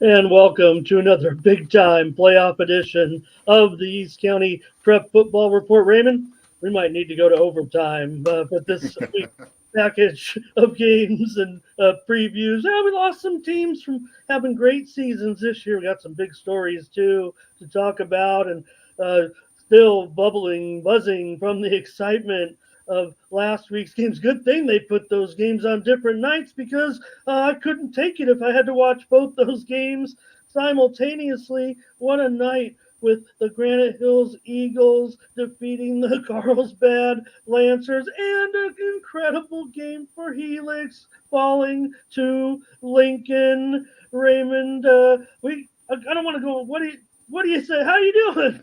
And welcome to another big time playoff edition of the East County Prep Football Report. Raymond, we might need to go to overtime but this week's package of games and previews. We lost some teams from having great seasons this year. We got some big stories too to talk about, and still buzzing from the excitement of last week's games. Good thing they put those games on different nights because I couldn't take it if I had to watch both those games simultaneously. What a night with the Granite Hills Eagles defeating the Carlsbad Lancers, and an incredible game for Helix falling to Lincoln. Raymond, I don't want to go. What do you say? How you doing?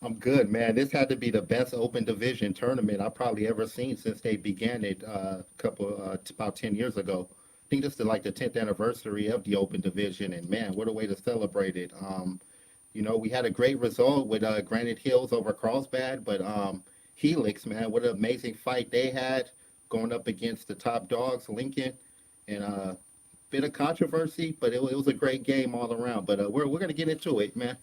I'm good, man. This had to be the best open division tournament I've probably ever seen since they began it about 10 years ago. I think this is like the 10th anniversary of the open division, and man, what a way to celebrate it. We had a great result with Granite Hills over Carlsbad, but Helix, man, what an amazing fight they had going up against the top dogs, Lincoln, and bit of controversy, but it was a great game all around. But we're gonna get into it, man.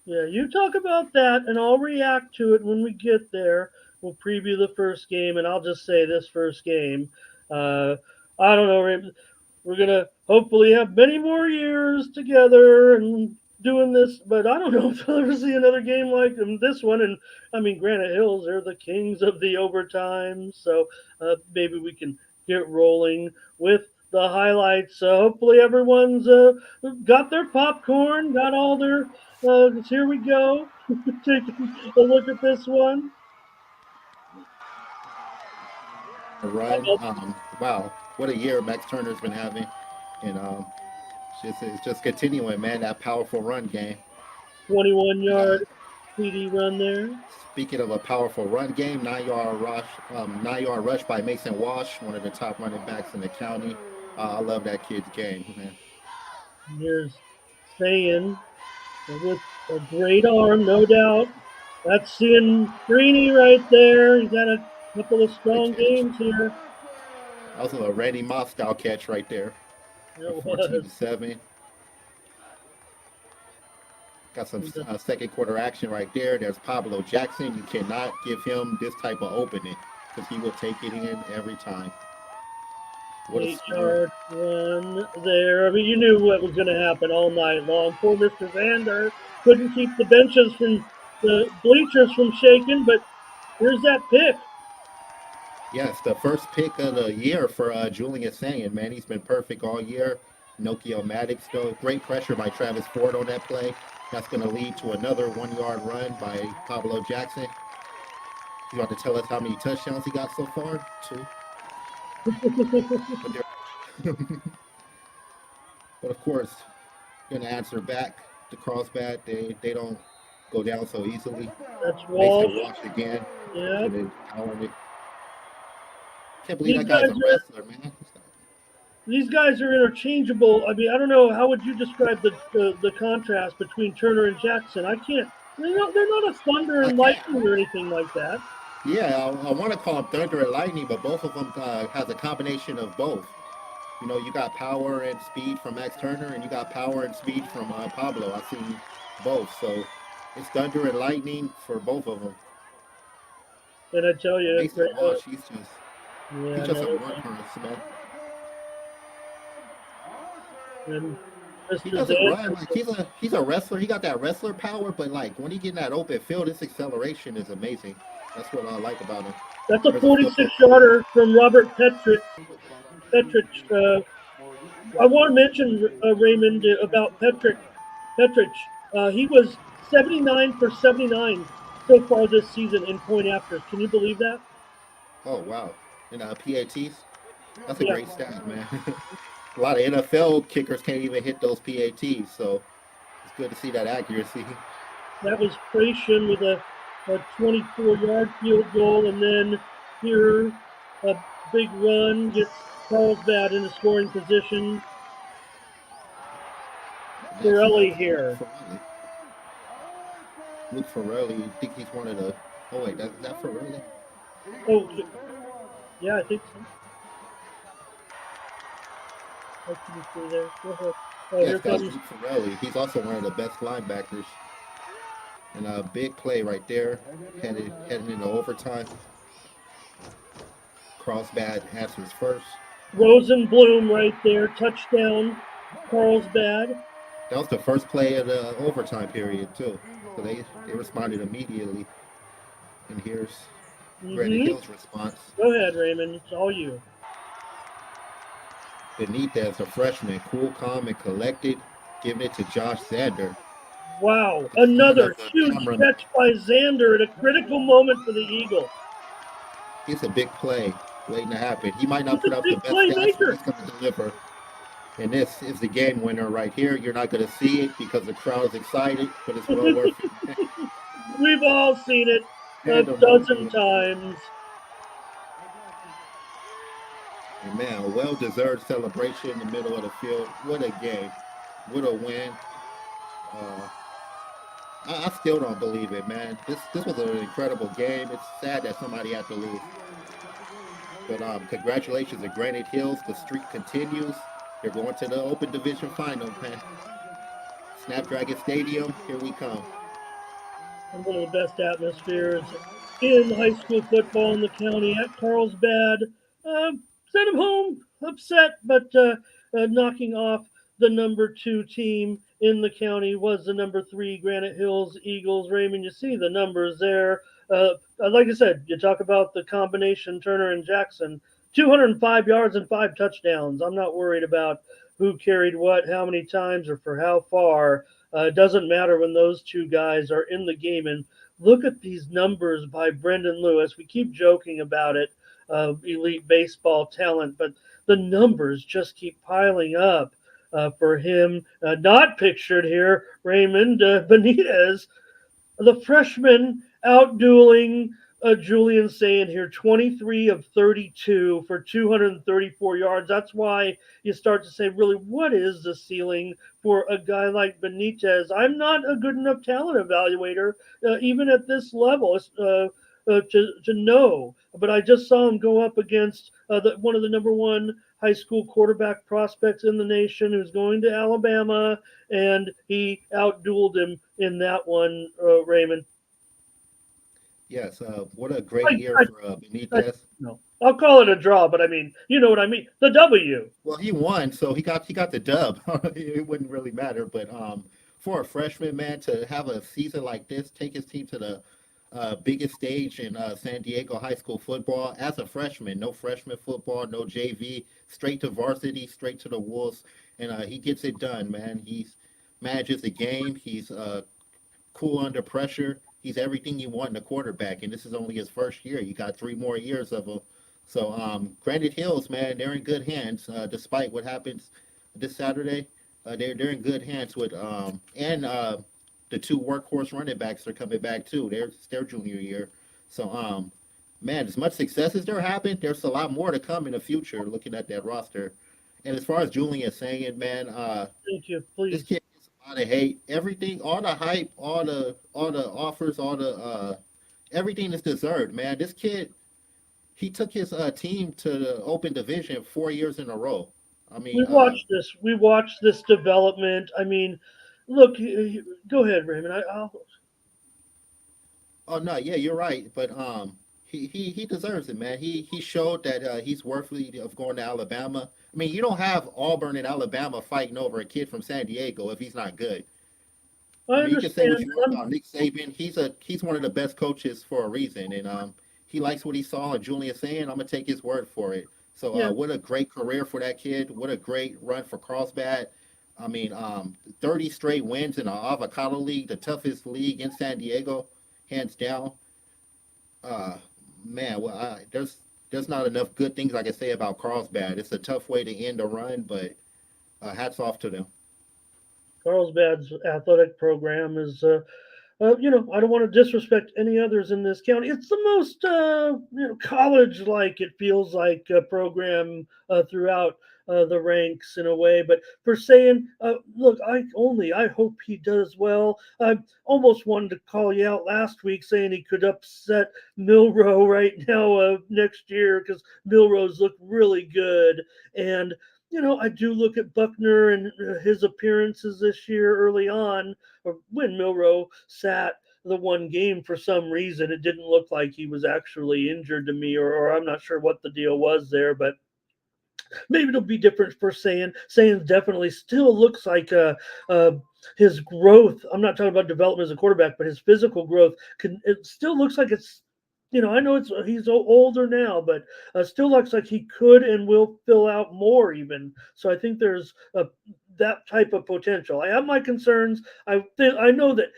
Yeah, you talk about that, and I'll react to it when we get there. We'll preview the first game, and I'll just say this first game. Uh, I don't know. We're gonna hopefully have many more years together and doing this, but I don't know if I'll ever see another game like this one. And I mean, Granite Hills, they're the kings of the overtime, so maybe we can get rolling with the highlights. Hopefully, everyone's got their popcorn, got all their. Here we go. Taking a look at this one. A run. Wow, what a year Max Turner's been having, and it's just continuing, man. That powerful run game. 21 Uh, yard TD run there. Speaking of a powerful run game, 9-yard rush by Mason Walsh, one of the top running backs in the county. I love that kid's game, man. Here's Sayin with a great arm, no doubt. That's seeing Greeny right there. He's had a couple of Great strong catch. games here. Also a Randy Moss style catch right there, a It 14 was. to 7. Got some second quarter action right there. There's Pablo Jackson. You cannot give him this type of opening because he will take it in every time. What a 8 score. yard run there. I mean, you knew what was going to happen all night long. Poor Mr. Vander couldn't keep the bleachers from shaking, but here's that pick. Yes, the first pick of the year for Julian Sayin, man. He's been perfect all year. Nokia Maddox, though. Great pressure by Travis Ford on that play. That's going to lead to another 1 yard run by Pablo Jackson. He's about to tell us how many touchdowns he got so far. Two. But, but of course, going to answer back to Carlsbad. They don't go down so easily. That's Mason Walsh. Walsh again. Yeah. Should have powered it. Can't believe These that guy's guys a are wrestler, man. these guys are interchangeable. I mean, I don't know how would you describe the contrast between Turner and Jackson. I can't. They're not a thunder I and can't. lightning or anything like that. Yeah, I want to call them Thunder and Lightning, but both of them has a combination of both. You got power and speed from Max Turner, and you got power and speed from Pablo. I've seen both, so it's Thunder and Lightning for both of them. And I tell you, Mason Walsh, he's yeah, just a no, workhorse, man. and He Mr. doesn't run Van, like he's a wrestler. He got that wrestler power, but like when he get in that open field, his acceleration is amazing. That's what I like about him. that's a There's a football 46 player. yarder from Robert Petrich. I want to mention Raymond about Petrich. He was 79 for 79 so far this season in point afters. Can you believe that? Oh wow, and PATs. That's a Yeah, great stat, man. A lot of NFL kickers can't even hit those PATs, so it's good to see that accuracy. that was Creation with a 24-yard field goal, and then here a big run gets Carlsbad in a scoring position. And that's Corelli Luke here. Ferrelli. Luke Ferrelli, you think he's one of the. Oh wait, that Ferrelli? Oh, yeah, I think so. What can you see there? Go ahead. Oh, Yes, here got comes Luke Farrelly. He's also one of the best linebackers. And a big play right there, heading into overtime. Crossbad answers first. Rosenblum right there. Touchdown, Carlsbad. That was the first play of the overtime period too. So they responded immediately. And here's Granite Mm-hmm. Hill's response. Go ahead, Raymond. It's all you. Benitez, a freshman, cool, calm, and collected, giving it to Josh Zander, Wow. the son Another of the huge cameraman. catch by Xander at a critical moment for the Eagle. It's a big play waiting to happen. He might not He's put a up the big best stats, but playmaker. he's going to deliver. And this is the game winner right here. You're not going to see it because the crowd is excited, but it's well worth it. We've all seen it a And a dozen moment. times. And man, a well-deserved celebration in the middle of the field. What a game. What a win. Uh, I still don't believe it, man. This was an incredible game. It's sad that somebody had to lose. But congratulations to Granite Hills. The streak continues. They're going to the Open Division Final, man. Snapdragon Stadium, here we come. And one of the best atmospheres in high school football in the county at Carlsbad. Uh, Sent him home upset, but knocking off the number 2 team in the county was the number 3 Granite Hills Eagles. Raymond, you see the numbers there. Like I said, you talk about the combination Turner and Jackson. 205 yards and 5 touchdowns. I'm not worried about who carried what, how many times, or for how far. It doesn't matter when those 2 guys are in the game. And look at these numbers by Brendan Lewis. We keep joking about it, elite baseball talent, but the numbers just keep piling up for him. Not pictured here, Raymond Benitez, the freshman outdueling Julian saying here 23 of 32 for 234 yards. That's why you start to say, really, what is the ceiling for a guy like Benitez? I'm not a good enough talent evaluator, even at this level. To know, but I just saw him go up against one of the number 1 high school quarterback prospects in the nation, who's going to Alabama, and he outdueled him in that one, Raymond. Yes, what a great I, year I, for I, Benitez. no, I'll call it a draw, but I mean, you know what I mean. The W. Well, he won, so he got the dub. It wouldn't really matter, but for a freshman man to have a season like this, take his team to the biggest stage in San Diego high school football as a freshman, no freshman football, no JV, straight to varsity, straight to the Wolves, and he gets it done, man. He's manages the game. He's cool under pressure. He's everything you want in a quarterback, and this is only his first year. You got 3 more years of him. So, Granite Hills, man, they're in good hands. Despite what happens this Saturday, they're in good hands with and the 2 workhorse running backs are coming back too. It's their junior year. So, man, as much success as they're having, there's a lot more to come in the future. Looking at that roster, and as far as Julian saying, man, Thank you, this please. kid gets a lot of hate. Everything, all the hype, all the offers, all the everything is deserved, man. This kid, he took his team to the Open Division 4 years in a row. I mean, We watched this. We watched this development. I mean, look. Go ahead, Raymond. I'll. oh no, yeah, you're right, but he deserves it, man. He showed that he's worthy of going to Alabama. I mean, you don't have Auburn and Alabama fighting over a kid from San Diego if he's not good. I I mean, you can say what understand. you want about Nick Saban. He's one of the best coaches for a reason, and he likes what he saw in Julian saying. I'm gonna take his word for it. So, Yeah, what a great career for that kid. What a great run for Carlsbad. I mean, 30 straight wins in the Avocado League, the toughest league in San Diego, hands down. Uh, man, well, there's not enough good things I can say about Carlsbad. It's a tough way to end a run, but hats off to them. Carlsbad's athletic program is I don't want to disrespect any others in this county. It's the most, college-like it feels like program throughout the ranks in a way. But for saying, look, I hope he does well. I almost wanted to call you out last week saying he could upset Milrow right now next year because Milrow's look really good. And I do look at Buckner and his appearances this year early on, or when Milrow sat the one game for some reason. It didn't look like he was actually injured to me, or I'm not sure what the deal was there, but maybe it'll be different for Sand. Sand definitely still looks like uh, his growth. I'm not talking about development as a quarterback, but his physical growth it still looks like it's. I know he's older now, but still looks like he could and will fill out more even. So I think there's that type of potential. I have my concerns. I know that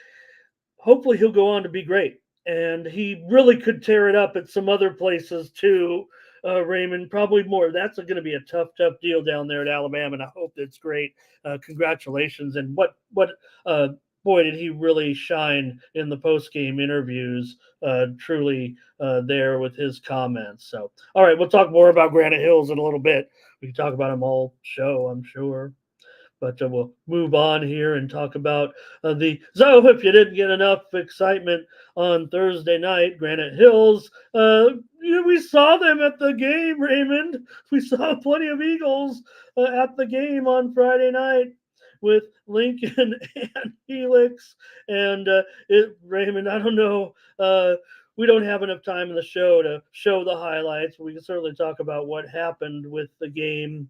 hopefully he'll go on to be great. And he really could tear it up at some other places too, Raymond. Probably more. That's going to be a tough, tough deal down there at Alabama, and I hope it's great. Congratulations! And what boy did he really shine in the post game interviews? Truly there with his comments. So, all right, we'll talk more about Granite Hills in a little bit. We can talk about him all show, I'm sure. But we'll move on here and talk about the. So, if you didn't get enough excitement on Thursday night, Granite Hills, we saw them at the game, Raymond. We saw plenty of Eagles at the game on Friday night with Lincoln and Helix. And Raymond, I don't know. We don't have enough time in the show to show the highlights. We can certainly talk about what happened with the game,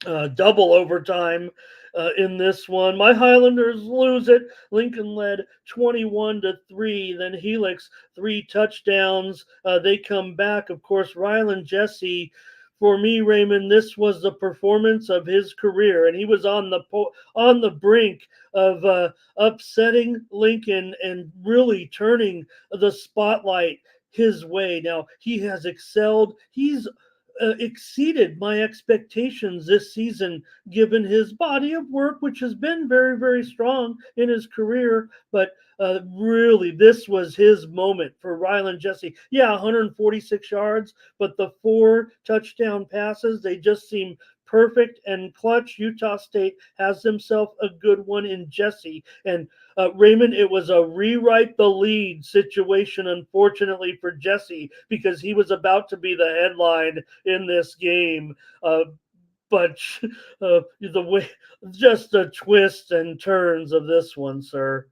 double overtime in this one. My Highlanders lose it. Lincoln led 21-3. Then Helix 3 touchdowns. They come back. Of course, Rylan Jesse. For me, Raymond, this was the performance of his career, and he was on the brink of upsetting Lincoln and really turning the spotlight his way. Now he has excelled. He's exceeded my expectations this season, given his body of work, which has been very, very strong in his career. But really, this was his moment for Rylan Jesse. Yeah, 146 yards, but the 4 touchdown passes, they just seem perfect and clutch. Utah State has themselves a good one in Jesse. And Raymond, it was a rewrite the lead situation, unfortunately, for Jesse, because he was about to be the headline in this game. But the way, just the twists and turns of this one, sir.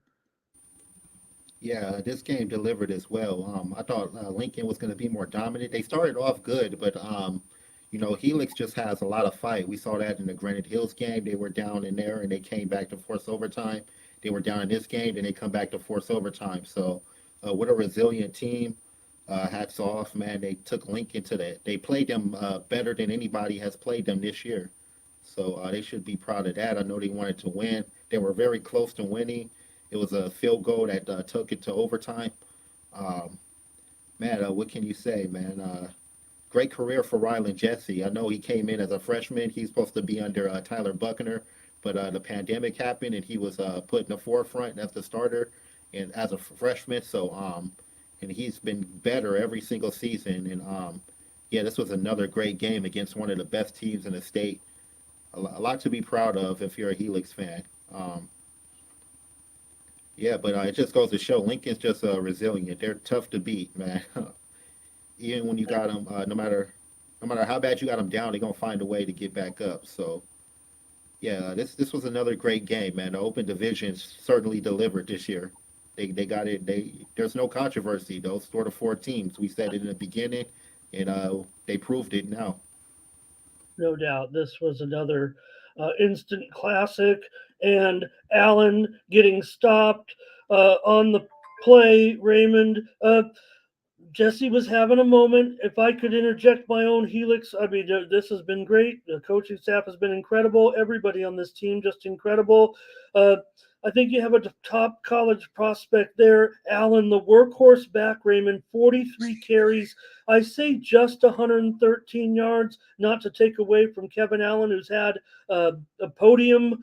Yeah, this game delivered as well. I thought Lincoln was going to be more dominant. They started off good, but Helix just has a lot of fight. We saw that in the Granite Hills game. They were down in there and they came back to force overtime. They were down in this game, then they come back to force overtime. So, what a resilient team. Hats off, man. They took Lincoln to that. They played them better than anybody has played them this year. So they should be proud of that. I know they wanted to win. They were very close to winning. It was a field goal that took it to overtime. Um, Man, what can you say, man? Great career for Rylan Jesse. I know he came in as a freshman. He's supposed to be under Tyler Buckner, but the pandemic happened and he was put in the forefront as the starter and as a freshman. And he's been better every single season. And yeah, this was another great game against one of the best teams in the state. A lot to be proud of if you're a Helix fan. Yeah, but it just goes to show Lincoln's just resilient. They're tough to beat, man. Even when you got them, no matter how bad you got them down, they're gonna find a way to get back up. So yeah, this was another great game, man. The Open Division certainly delivered this year. They got it. There's no controversy. Those sort of 4 teams. We said it in the beginning, and they proved it now. No doubt. This was another instant classic. And Allen getting stopped on the play, Raymond. Jesse was having a moment. If I could interject my own Helix, I mean, this has been great. The coaching staff has been incredible. Everybody on this team just incredible. Uh, I think you have a top college prospect there, Allen, the workhorse back, Raymond, 43 carries. I say just 113 yards, not to take away from Kevin Allen, who's had a podium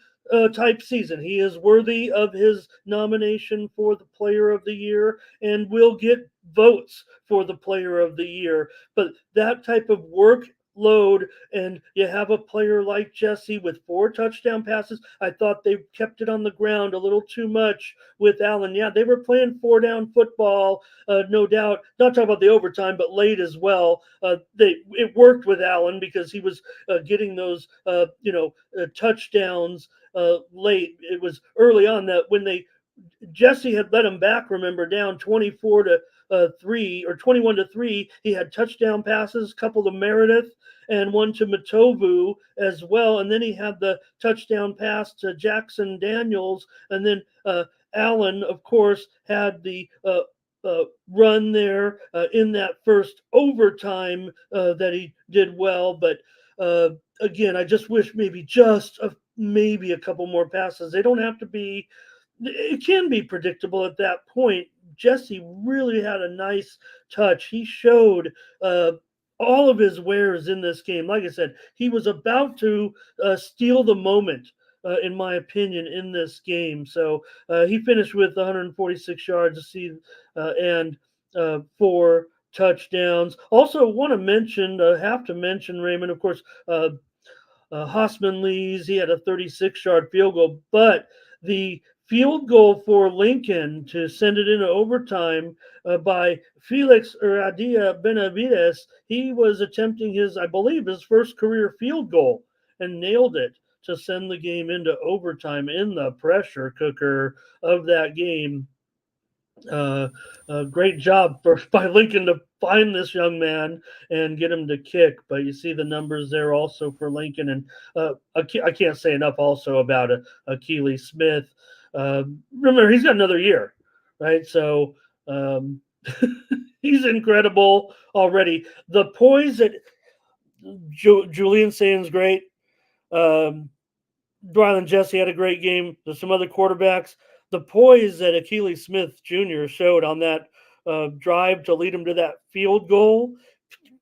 type season. He is worthy of his nomination for the Player of the Year and will get votes for the Player of the Year. But that type of work load, and you have a player like Jesse with 4 touchdown passes. I thought they kept it on the ground a little too much with Allen. Yeah, they were playing 4 down football, no doubt. Not talking about the overtime, but late as well. It worked with Allen because he was getting those touchdowns late. It was early on that when they Jesse had let him back, remember, down 24 to 3 or 21 to 3. He had touchdown passes, a couple to Meredith and one to Matovu as well. And then he had the touchdown pass to Jackson Daniels. And then Allen, of course, had the run there in that first overtime that he did well. But again, I just wish maybe a couple more passes. They don't have to be, it can be predictable at that point. Jesse really had a nice touch. He showed all of his wares in this game. Like I said, he was about to steal the moment, in my opinion, in this game. So he finished with 146 yards and 4 touchdowns. Also, have to mention Raymond, of course. Hosman Lee's, he had a 36-yard field goal, but the field goal for Lincoln to send it into overtime by Felix Uradia Benavides, he was attempting I believe, his first career field goal and nailed it to send the game into overtime in the pressure cooker of that game. Great job by Lincoln to find this young man and get him to kick. But you see the numbers there also for Lincoln, and I can't say enough also about Keely Smith. Remember, he's got another year, right? So he's incredible already. The poise that Julian Sands great. Um, Dryland Jesse had a great game. There's some other quarterbacks. The poise that Achilles Smith Jr. showed on that drive to lead him to that field goal,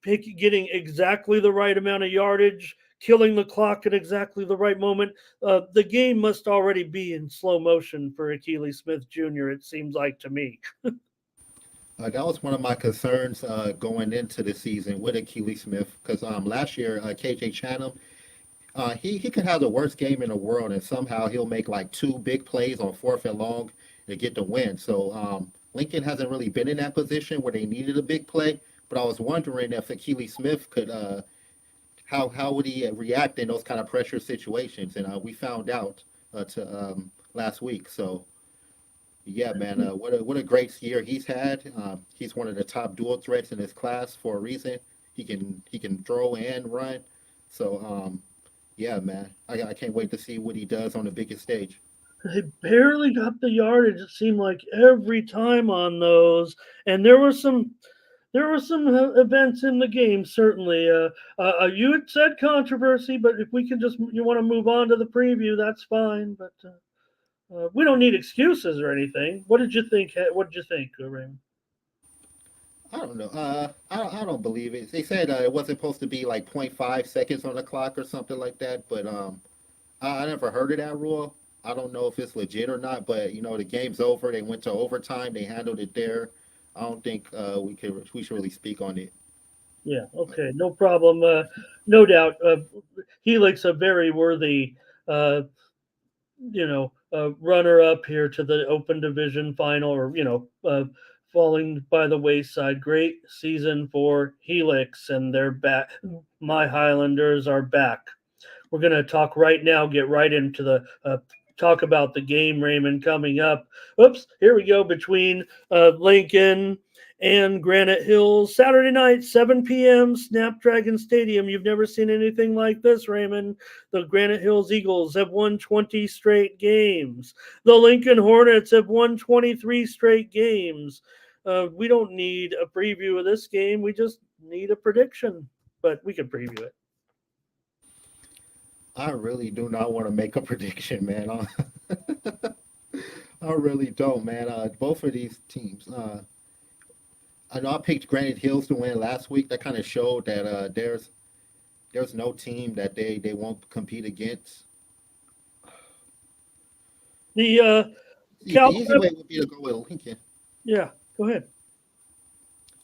getting exactly the right amount of yardage, killing the clock at exactly the right moment. The game must already be in slow motion for Achilles Smith Jr., it seems like to me. That was one of my concerns going into the season with Achilles Smith because last year KJ Chanham he could have the worst game in the world and somehow he'll make like 2 big plays on 4th and long to get the win. So Lincoln hasn't really been in that position where they needed a big play. But I was wondering if Achilles Smith could how would he react in those kind of pressure situations, and we found out to last week. So yeah, man, what a great year he's had. He's one of the top dual threats in his class for a reason. He can throw and run. So yeah, man, I can't wait to see what he does on the biggest stage. They barely got the yardage. It seemed like every time on those, and there were some events in the game. Certainly, you had said controversy, but if we can just you want to move on to the preview, that's fine. But we don't need excuses or anything. What did you think? What did you think, Raymond? I don't know. I don't believe it. They said it wasn't supposed to be like point 0.5 seconds on the clock or something like that, but I never heard of that rule. I don't know if it's legit or not, but the game's over. They went to overtime. They handled it there. I don't think we should really speak on it. Yeah. Okay. No problem. No doubt. Helix a very worthy uh, runner up here to the Open Division final, or falling by the wayside. Great season for Helix, and they're back. My Highlanders are back. We're going to talk right now, get right into the talk about the game, Raymond, coming up. Oops, here we go between Lincoln and Granite Hills. Saturday night, 7 p.m., Snapdragon Stadium. You've never seen anything like this, Raymond. The Granite Hills Eagles have won 20 straight games. The Lincoln Hornets have won 23 straight games. We don't need a preview of this game. We just need a prediction, but we can preview it. I really do not want to make a prediction, man. I really don't, man. Both of these teams. I know I picked Granite Hills to win last week. That kind of showed that there's no team that they won't compete against. The The Cal easy way would be to go with Lincoln. Yeah, go ahead.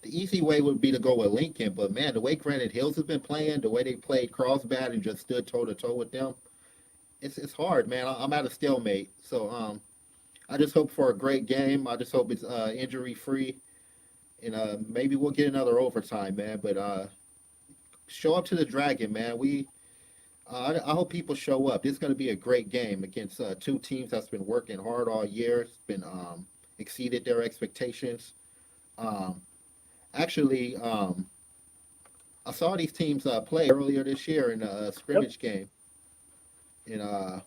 the easy way would be to go with Lincoln, but man, the way Granite Hills has been playing, the way they played Carlsbad and just stood toe to toe with them, it's hard, man. I'm at a stalemate. So I just hope for a great game. I just hope it's injury free, and maybe we'll get another overtime, man. But show up to the Dragon, man. I hope people show up. This is going to be a great game against two teams that's been working hard all year. It's been exceeded their expectations. Um, actually, I saw these teams play earlier this year in a Yep. scrimmage game, and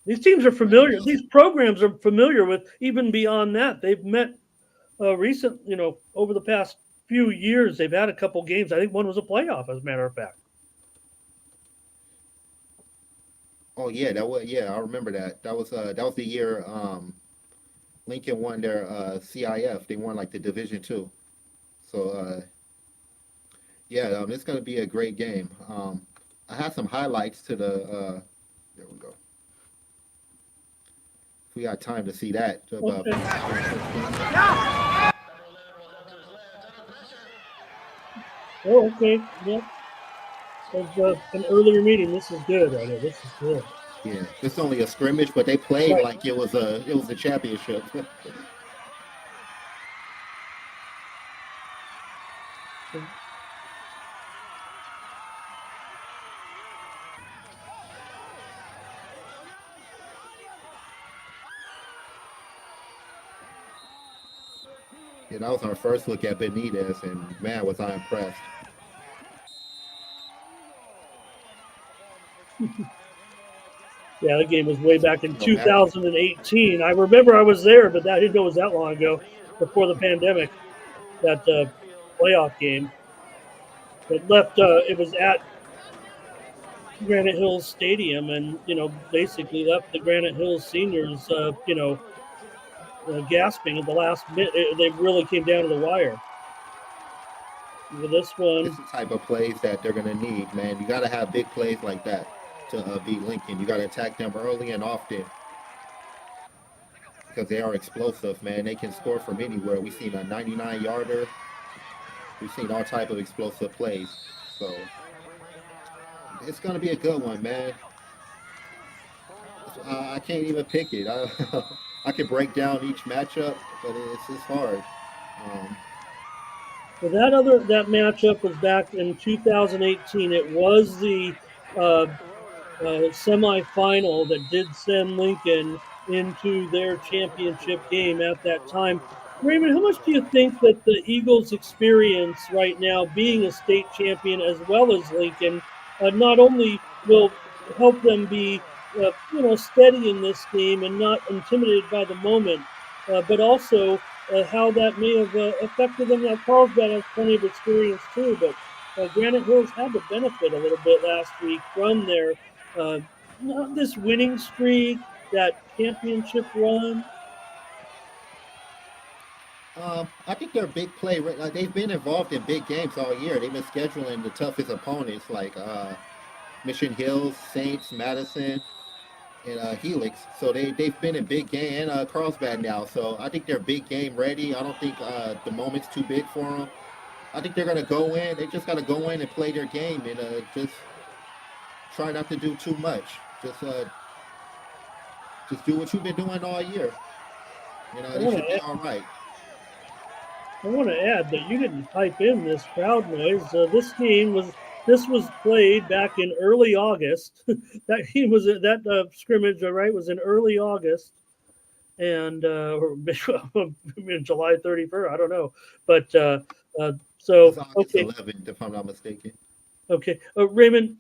These teams are Granite familiar. Hills. These programs are familiar with even beyond that. They've met recent, over the past few years. They've had a couple games. I think one was a playoff, as a matter of fact. Oh yeah, I remember that. That was the year Lincoln won their CIF. They won like the Division Two. So yeah, it's going to be a great game. I had some highlights to the. There we go. If we got time to see that Okay. from their first game. Oh, okay. Yep. As an earlier meeting, this is good right here. This is good. Yeah, it's only a scrimmage, but they played Right. like it was a championship. Yeah, that was our first look at Benitez, and man, was I impressed. Yeah, that game was way back in Matt, 2018. I remember I was there, but I didn't know it was that long ago, before the pandemic. That playoff game that left. It was at Granite Hills Stadium, and basically left the Granite Hills seniors, gasping at the last minute. They really came down to the wire with this it's one. the type of plays that they're gonna need, man. You got to have big plays like that to beat Lincoln. You got to attack them early and often because they are explosive, man. They can score from anywhere. We've seen a 99-yarder. We've seen all type of explosive plays. So it's gonna be a good one, man. I can't even pick it. I can break down each matchup, but it's hard. Um, Well, that matchup was back in 2018. It was the uh, semifinal that did send Lincoln into their championship game at that time. Raymond, how much do you think that the Eagles' experience right now, being a state champion as well as Lincoln, not only will help them be, steady in this game and not intimidated by the moment, but also how that may have affected them? Now, Carlsbad has plenty of experience too, but Granite Hills had to benefit a little bit last week from their uh, not this winning streak, that championship run. I think they're a big play. They've been involved in big games all year. They've been scheduling the toughest opponents like Mission Hills, Saints, Madison, and Helix. So they've been in big game and Carlsbad now. So I think they're big game ready. I don't think the moment's too big for them. I think they're gonna go in. They just gotta go in and play their game and just try not to do too much. Just do what you've been doing all year. I They want should be to all right. I want to add that you didn't pipe in this crowd noise. This was played back in early August. That game was that scrimmage, right, was in early August, and or July 31st. I don't know, but It was so August okay, 11th, if I'm not mistaken. okay, Raymond.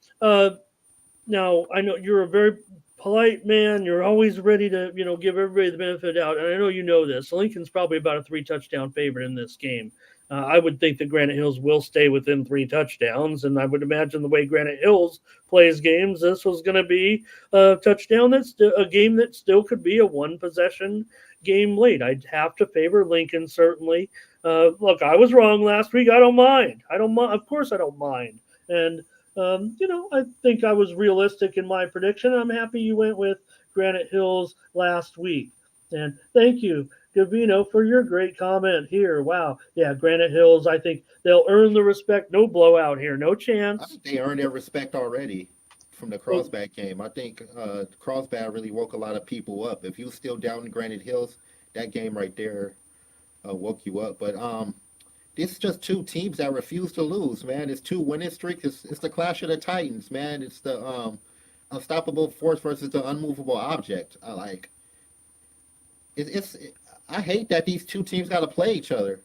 Now, I know you're a very polite man. You're always ready to, give everybody the benefit out. And I know you know this. Lincoln's probably about a three touchdown favorite in this game. I would think that Granite Hills will stay within three touchdowns. And I would imagine the way Granite Hills plays games, this was going to be a touchdown a game that still could be a one possession game late. I'd have to favor Lincoln, certainly. Look, I was wrong last week. I don't mind. I don't mind. Of course, I don't mind. And I think I was realistic in my prediction. I'm happy you went with Granite Hills last week. And thank you, Gavino, for your great comment here. Wow. Yeah, Granite Hills, I think they'll earn the respect. No blowout here. No I chance. think they earned their respect already from the Well, Carlsbad game. I think Carlsbad really woke a lot of people up. If you still down in Granite Hills, that game right there woke you up. But it's just two teams that refuse to lose, man. It's two winning streaks. It's the clash of the Titans, man. It's the unstoppable force versus the unmovable object. I like I hate that these two teams got to play each other.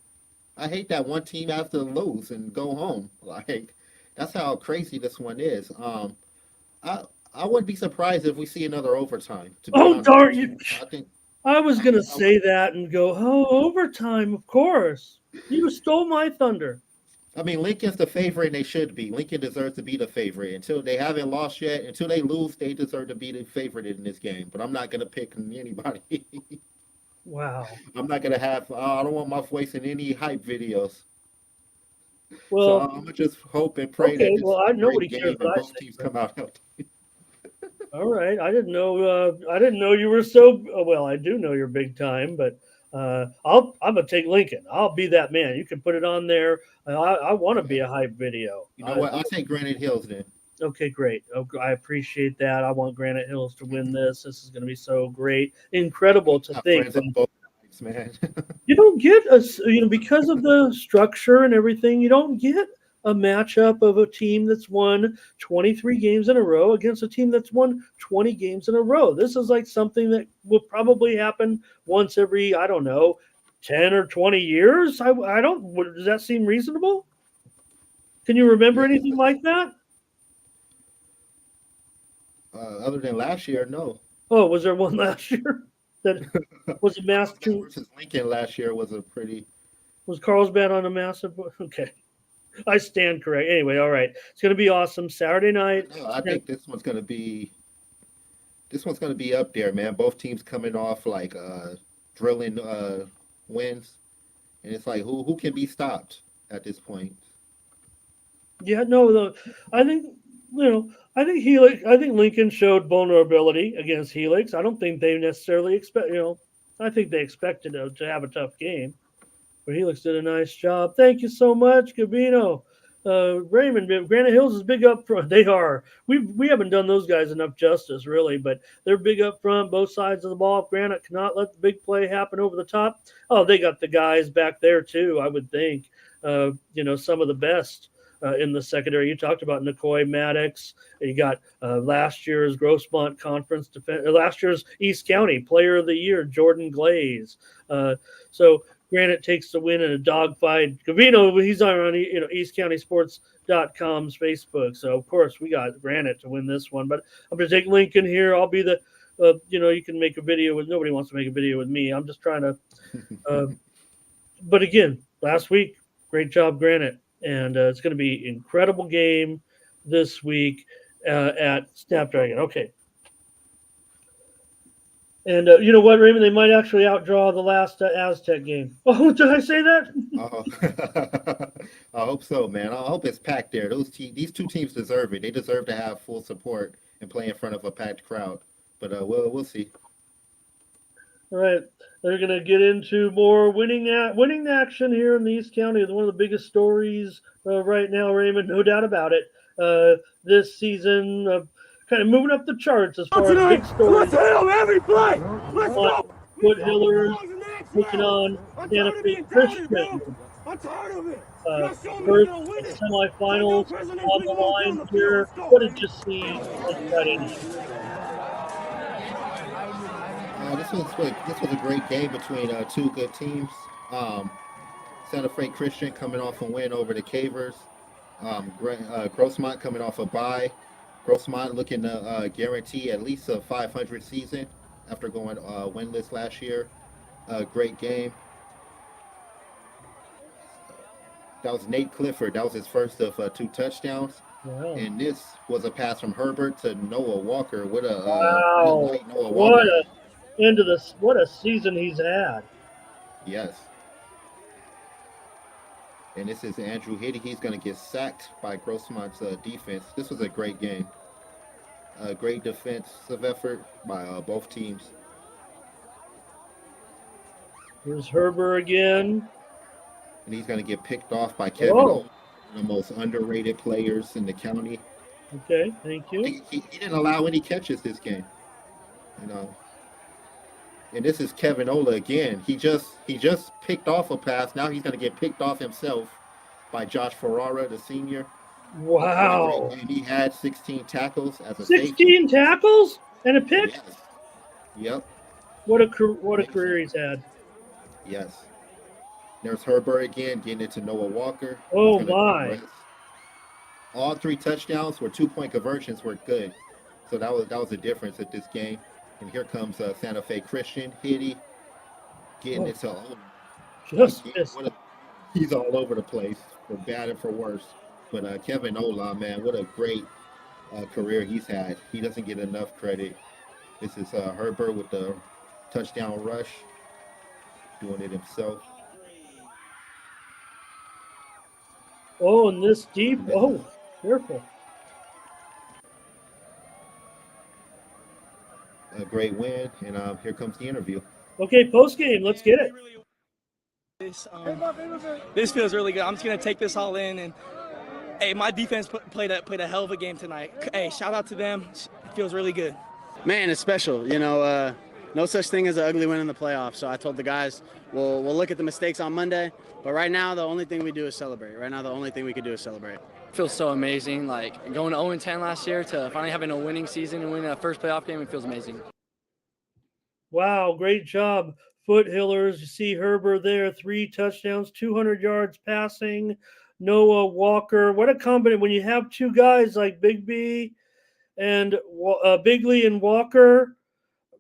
I hate that one team has to lose and go home. Like that's how crazy this one is. I I wouldn't be surprised if we see another overtime. To be oh, honest darn with you. you, I think I was I, going to I say that and go, oh, overtime, of course. You stole my thunder. I mean, Lincoln's the favorite, and they should be. Lincoln deserves to be the favorite. Until they haven't lost yet, until they lose, they deserve to be the favorite in this game. But I'm not going to pick anybody. Wow. I'm not going to have, I don't want my voice in any hype videos. So Well, I'm going to just hope and pray that okay. this Well, is a nobody great cares game and what I both say, teams but come out healthy. all right. I didn't know. I didn't know you were so well. I do know you're big time, but I'm gonna take Lincoln. I'll be that man. You can put it on there. I want to be Okay. a hype video. You know what? I'll take Granite Hills then. Okay, great. Oh, I appreciate that. I want Granite Hills to win this. This is going to be so great, incredible to Got think friends on that both sides, man. you don't get because of the structure and everything. You don't get a matchup of a team that's won 23 games in a row against a team that's won 20 games in a row. This is like something that will probably happen once every, I don't know, 10 or 20 years. I don't. Does that seem reasonable? Can you remember Yeah. anything like that? Other than last year, no. Oh, was there one last year that was a Carlsbad massive? versus Lincoln last year was a pretty. Was Carlsbad on a massive? Okay, I stand correct. Anyway, all right, it's going to be awesome Saturday night. No, I think this one's gonna be up there, man. Both teams coming off like drilling wins, and it's like who can be stopped at this point? Yeah, no, I think I think Helix. I think Lincoln showed vulnerability against Helix. I don't think they necessarily expect. I think they expected to have a tough game. But Helix did a nice job. Thank you so much, Gabino. Raymond, Granite Hills is big up front. They are. We haven't done those guys enough justice, really, but they're big up front, both sides of the ball. Granite cannot let the big play happen over the top. Oh, they got the guys back there too. I would think. Some of the best. In the secondary, you talked about Nicoy Maddox. You got last year's Grossmont Conference last year's East County Player of the Year, Jordan Glaze. So Granite takes the win in a dogfight. Gavino, he's on EastCountySports.com's Facebook. So of course we got Granite to win this one. But I'm going to take Lincoln here. I'll be the, you can make a video with. Nobody wants to make a video with me. I'm just trying to. Uh, but again, last week, great job, Granite, and it's going to be incredible game this week at Snapdragon. Okay. And you know what, Raymond? They might actually outdraw the last Aztec game. Oh, did I say that? Oh, I hope so, man. I hope it's packed there. These two teams deserve it. They deserve to have full support and play in front of a packed crowd. But we'll see. All right, they're going to get into more winning action here in the East County. One of the biggest stories right now, Raymond, no doubt about it. This season, kind of moving up the charts as far as big stories. Let's hit him every play. Let's go. Foothillers taking on Santa Fe Christian. I'm tired of it. First semifinals on the line here. What did you see on Friday night? This was a great game between two good teams. Um, Santa Fe Christian coming off a win over the Cavers. Grossmont coming off a bye. Grossmont looking to guarantee at least a 500 season after going winless last year. Great game. That was Nate Clifford. That was his first of two touchdowns. Wow. And this was a pass from Herbert to Noah Walker. What a Wow. night Noah What Walker a had. into this what a season he's had. Yes. And this is Andrew Hitty. He's going to get sacked by Grossmont's defense. This was a great game. A great defensive effort by both teams. Here's Herber again. And he's going to get picked off by Kevin Oh, O, one of the most underrated players in the county. okay. Thank you. He didn't allow any catches this game, you know. And this is Kevin Ola again. He just picked off a pass. Now he's going to get picked off himself by Josh Ferrara, the senior. What a great Wow. game. He had 16 tackles as a safety. 16 tackles and a pick. Yes. Yep. What a Amazing. career he's had. Yes. There's Herbert again getting it to Noah Walker. He's Oh going to my. press. All three touchdowns were 2-point conversions were good. So that was the difference at this game. And here comes Santa Fe Christian Hitty getting Oh, it to Ola. just Again, missed. he's all over the place for bad and for worse. But Kevin Ola, man, what a great career he's had. He doesn't get enough credit. This is Herbert with the touchdown rush, doing it himself. Oh, and this deep. And this is Oh, careful. a great win. And here comes the interview. Okay, post game. Let's get it. This feels really good. I'm just gonna take this all in, and hey, my defense played a hell of a game tonight. Hey, shout out to them. It feels really good. Man, it's special. No such thing as an ugly win in the playoffs. So I told the guys, we'll look at the mistakes on Monday. But right now, the only thing we do is celebrate. Right now, the only thing we can do is celebrate. Feels so amazing. Like going to 0-10 last year to finally having a winning season and winning a first playoff game, it feels amazing. Wow, great job, Foothillers. You see Herbert there, 3 touchdowns, 200 yards passing. Noah Walker. What a combination when you have 2 guys like Big B and Bigley and Walker.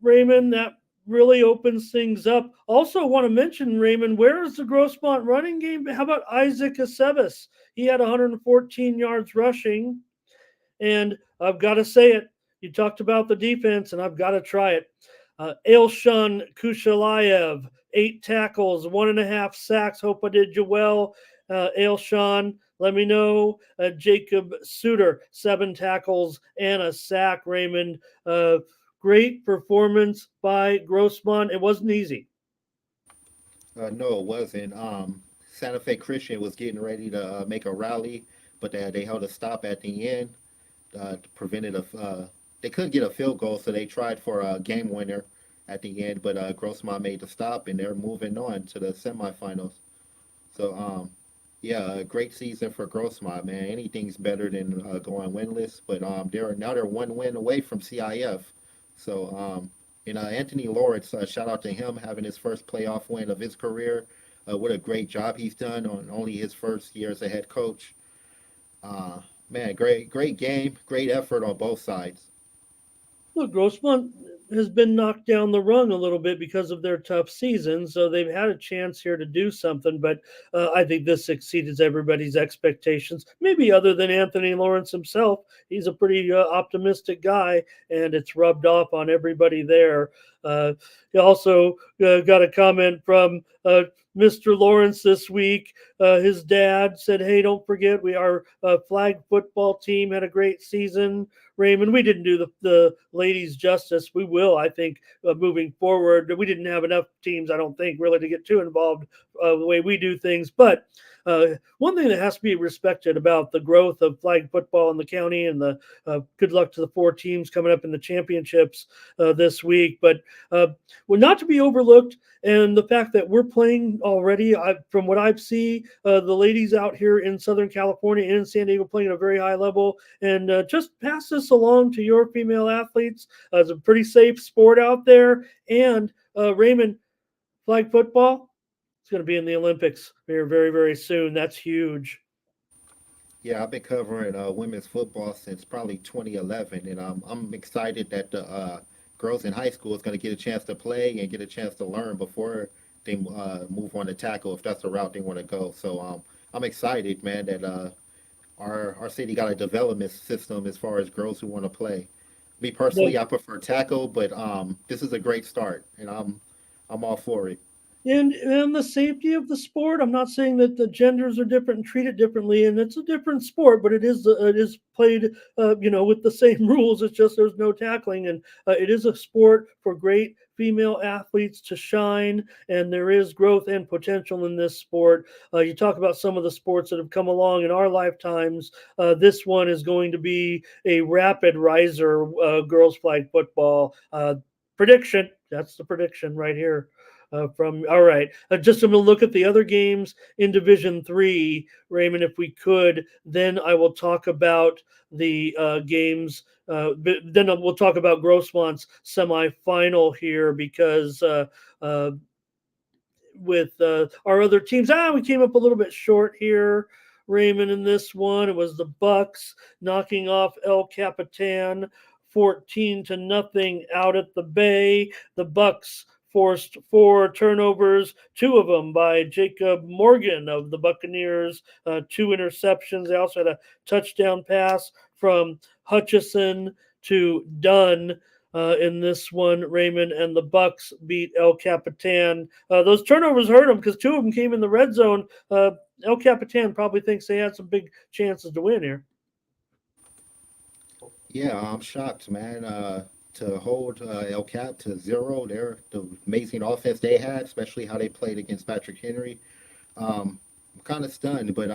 Raymond, that really opens things up. Also, want to mention, Raymond, where is the Grossmont running game? How about Isaac Aceves? He had 114 yards rushing. And I've got to say it. You talked about the defense, and I've got to try it. Elshon Kushalayev, 8 tackles, 1.5 sacks. Hope I did you well. Elshon, let me know. Jacob Suter, 7 tackles and a sack, Raymond. Great performance by Grossmont. It wasn't easy. No, it wasn't. Santa Fe Christian was getting ready to make a rally, but they held a stop at the end to prevent it. They couldn't get a field goal, so they tried for a game winner at the end, but Grossmont made the stop, and they're moving on to the semifinals. So, yeah, a great season for Grossmont, man. Anything's better than going winless, but they're 1 win away from CIF. So, Anthony Lawrence, shout out to him having his first playoff win of his career. What a great job he's done on only his first year as a head coach. Man, great game, great effort on both sides. Look, Grossmont has been knocked down the rung a little bit because of their tough season, so they've had a chance here to do something. But I think this exceeds everybody's expectations. Maybe other than Anthony Lawrence himself, he's a pretty optimistic guy, and it's rubbed off on everybody there. You also got a comment from Mr. Lawrence this week. His dad said, "Hey, don't forget our flag football team had a great season." Raymond, we didn't do the ladies justice. We will, I think, moving forward. We didn't have enough teams, I don't think, really to get too involved the way we do things. But one thing that has to be respected about the growth of flag football in the county, and the good luck to the 4 teams coming up in the championships this week. But we're not to be overlooked, and the fact that we're playing already, from what I've seen, the ladies out here in Southern California and in San Diego playing at a very high level. And just pass this along to your female athletes. It's a pretty safe sport out there. And Raymond, flag football, it's going to be in the Olympics here very, very soon. That's huge. Yeah, I've been covering women's football since probably 2011, and I'm excited that the girls in high school is going to get a chance to play and get a chance to learn before they move on to tackle, if that's the route they want to go. So I'm excited, man, that our city got a development system as far as girls who want to play. Me personally, I prefer tackle, but this is a great start, and I'm all for it. And the safety of the sport. I'm not saying that the genders are different and treated differently, and it's a different sport, but it is played with the same rules. It's just there's no tackling, and it is a sport for great female athletes to shine, and there is growth and potential in this sport. You talk about some of the sports that have come along in our lifetimes. This one is going to be a rapid riser. Girls flag football prediction. That's the prediction right here. From all right, just I'm gonna look at the other games in Division Three, Raymond, if we could. Then I will talk about the games. Then we'll talk about Grossmont's semifinal here because with our other teams, we came up a little bit short here, Raymond. In this one, it was the Bucks knocking off El Capitan 14-0 out at the Bay. The Bucks forced 4 turnovers, 2 of them by Jacob Morgan of the Buccaneers, 2 interceptions. They also had a touchdown pass from Hutchison to Dunn. In this one, Raymond, and the Bucks beat El Capitan. Those turnovers hurt them because 2 of them came in the red zone. El Capitan probably thinks they had some big chances to win here. Yeah, I'm shocked, man. To hold El Cap to 0, the amazing offense they had, especially how they played against Patrick Henry. I'm kind of stunned, but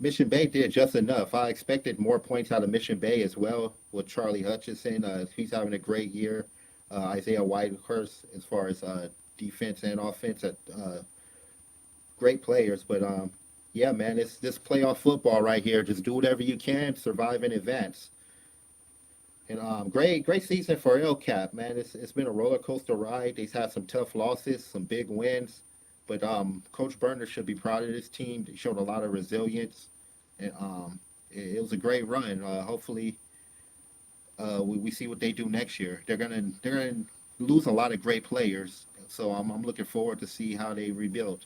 Mission Bay did just enough. I expected more points out of Mission Bay as well with Charlie Hutchison. He's having a great year. Isaiah Whitehurst, as far as defense and offense, great players. But yeah, man, it's this playoff football right here. Just do whatever you can, survive and advance. And great season for El Cap, man. It's been a roller coaster ride. They've had some tough losses, some big wins. But Coach Burner should be proud of this team. They showed a lot of resilience, and it was a great run. Hopefully, we see what they do next year. They're gonna lose a lot of great players, so I'm looking forward to see how they rebuild.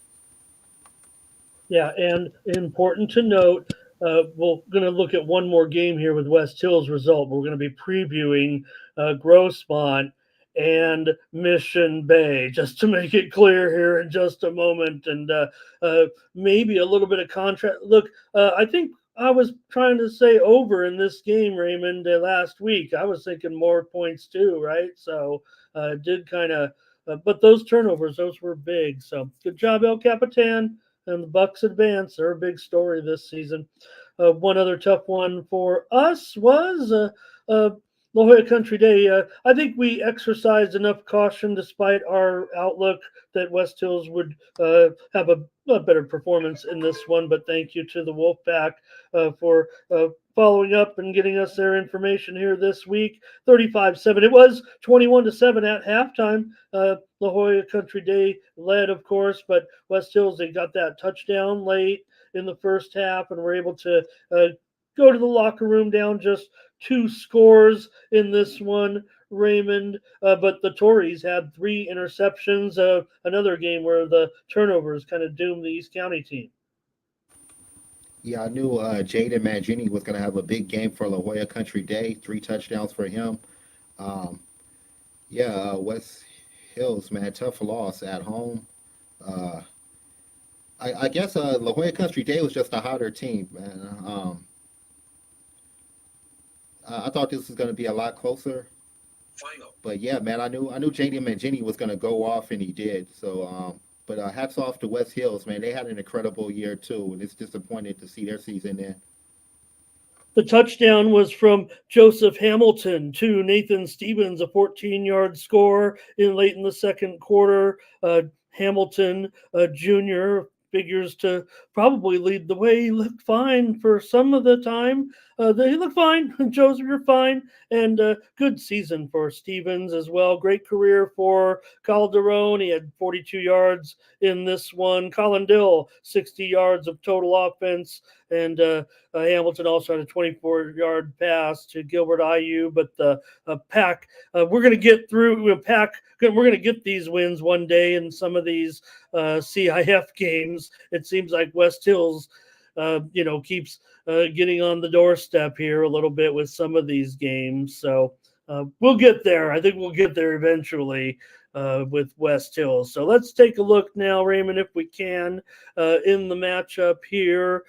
Yeah, and important to note, we're going to look at one more game here with West Hill's result. We're going to be previewing Grossmont and Mission Bay, just to make it clear here in just a moment, and maybe a little bit of contrast. Look, I think I was trying to say over in this game, Raymond, last week. I was thinking more points too, right? So did kind of, but those turnovers, those were big. So good job, El Capitan. And the Bucks advance. They're a big story this season. One other tough one for us was La Jolla Country Day. I think we exercised enough caution despite our outlook that West Hills would have a better performance in this one. But thank you to the Wolfpack for following up and getting us their information here this week. 35-7. It was 21-7 at halftime. La Jolla Country Day led, of course, but West Hills, they got that touchdown late in the first half and were able to go to the locker room down just 2 scores in this one, Raymond. But the Tories had 3 interceptions. Another game where the turnovers kind of doomed the East County team. Yeah, I knew Jaden Mangini was going to have a big game for La Jolla Country Day. 3 touchdowns for him. Yeah, West Hills, man, tough loss at home. I guess La Jolla Country Day was just a hotter team, man. I thought this was going to be a lot closer. But yeah, man, I knew Jaden Mangini was going to go off, and he did. So, but hats off to West Hills, man. They had an incredible year too, and it's disappointed to see their season end. The touchdown was from Joseph Hamilton to Nathan Stevens, a 14-yard score late in the second quarter. Hamilton, Jr., figures to probably lead the way. He looked fine for some of the time. He looked fine. Joseph, you're fine. And good season for Stevens as well. Great career for Calderon. He had 42 yards in this one. Colin Dill, 60 yards of total offense. And Hamilton also had a 24-yard pass to Gilbert Ayu. But the Pack, we're going to get through. Pack, we're going to get these wins one day in some of these CIF games. It seems like West Hills, keeps getting on the doorstep here a little bit with some of these games. So we'll get there. I think we'll get there eventually with West Hills. So let's take a look now, Raymond, if we can, in the matchup here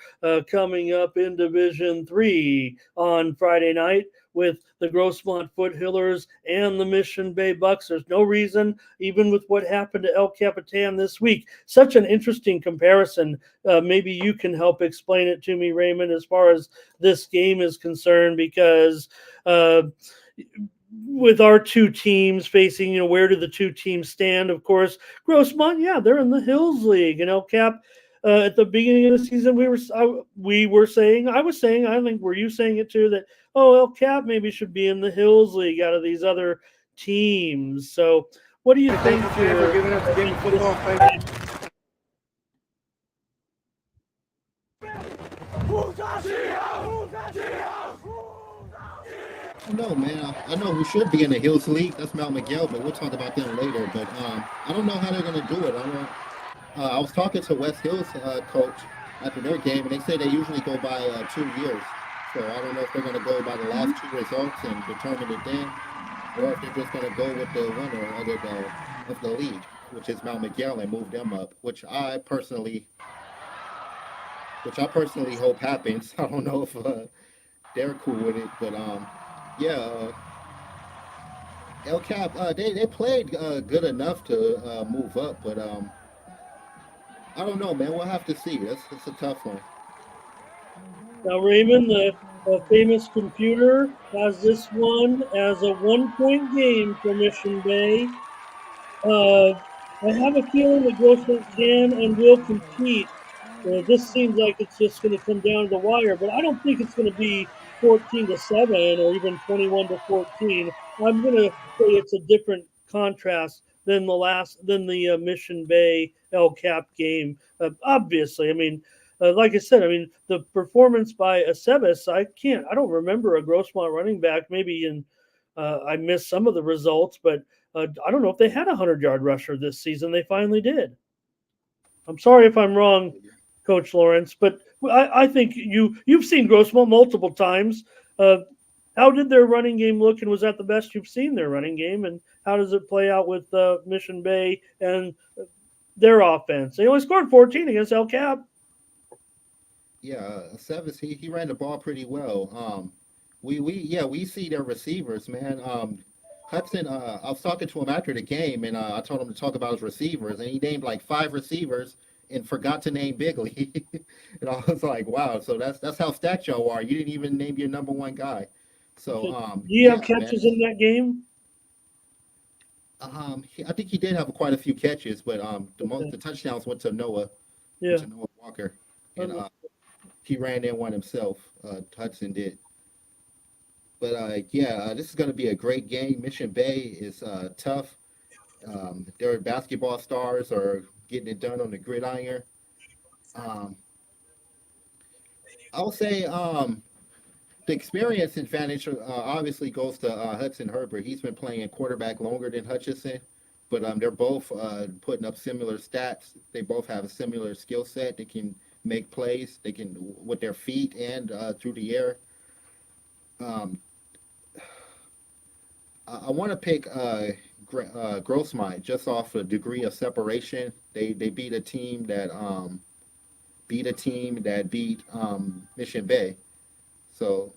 coming up in Division 3 on Friday night with the Grossmont Foothillers and the Mission Bay Bucks. There's no reason, even with what happened to El Capitan this week, such an interesting comparison. Maybe you can help explain it to me, Raymond, as far as this game is concerned, because with our two teams facing, where do the two teams stand? Of course, Grossmont, yeah, they're in the Hills League, and El Cap. At the beginning of the season, I was saying, I think, were you saying it too, that El Cap maybe should be in the Hills League out of these other teams. So, what do you think? Thank you for giving us the game of football. Thank I don't know, man. I know who should be in the Hills League. That's Mount Miguel, but we'll talk about them later. But I don't know how they're going to do it. I was talking to West Hills coach after their game, and they say they usually go by 2 years. So I don't know if they're going to go by the last 2 results and determine it then, or if they're just going to go with the winner of the league, which is Mount Miguel, and move them up, which I personally hope happens. I don't know if they're cool with it, but El Cap, they played good enough to move up, but I don't know, man. We'll have to see. It's a tough one. Now, Raymond, the famous computer, has this one as a 1-point game for Mission Bay. I have a feeling that Grossmont can and will compete. This seems like it's just going to come down to the wire, but I don't think it's going to be 14-7 or even 21-14. I'm going to say it's a different contrast than the Mission Bay El Cap game. Obviously, I mean, like I said, the performance by Aceves, I don't remember a Grossmont running back. Maybe I missed some of the results, but I don't know if they had a 100-yard rusher this season. They finally did. I'm sorry if I'm wrong, Coach Lawrence, but I think you've seen Grossmont multiple times. How did their running game look, and was that the best you've seen their running game? And how does it play out with Mission Bay and their offense? They only scored 14 against El Cap. Yeah, Aceves, he ran the ball pretty well. We see their receivers, man. Hudson, I was talking to him after the game, and I told him to talk about his receivers, and he named like 5 receivers and forgot to name Bigley. And I was like, wow, so that's how stacked y'all are. You didn't even name your number one guy. So do you have catches in that game? I think he did have quite a few catches, but the touchdowns went to Noah Walker, and he ran in one himself. Hudson did. But this is going to be a great game. Mission Bay is tough. Their basketball stars are getting it done on the gridiron. I'll say the experience advantage obviously goes to Hudson Herbert. He's been playing quarterback longer than Hutchison, but they're both putting up similar stats. They both have a similar skill set. They can make plays. They can with their feet and through the air. I want to pick Grossmont just off a degree of separation. They beat a team that beat Mission Bay. So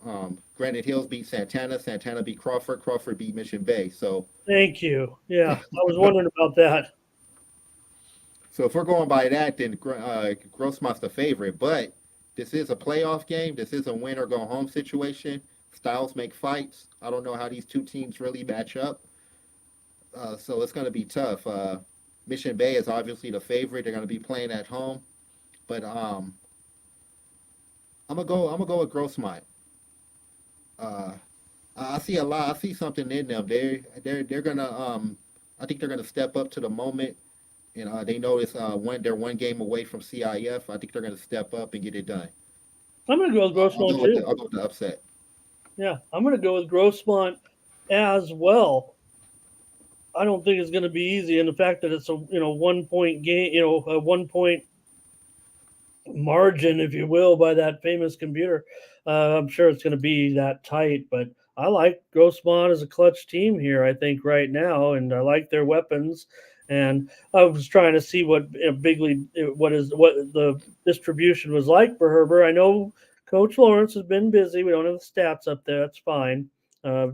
Granite Hills beat Santana. Santana beat Crawford. Crawford beat Mission Bay. So thank you. Yeah, I was wondering about that. So if we're going by that, then Grossmont's the favorite. But this is a playoff game. This is a win or go home situation. Styles make fights. I don't know how these two teams really match up. So it's going to be tough. Mission Bay is obviously the favorite. They're going to be playing at home. But I'm gonna go with Grossmont. I see a lot. I see something in them. They're gonna I think they're gonna step up to the moment. And they know it's they're one game away from CIF. I think they're gonna step up and get it done. I'm gonna go with Grossmont too. I'll go with the upset. Yeah, I'm gonna go with Grossmont as well. I don't think it's gonna be easy, and the fact that it's a 1-point game, a 1-point margin, if you will, by that famous computer. I'm sure it's going to be that tight, but I like Grossmont as a clutch team here, I think, right now, and I like their weapons. And I was trying to see what Bigley, what the distribution was like for Herbert. I know Coach Lawrence has been busy. We don't have the stats up there. That's fine.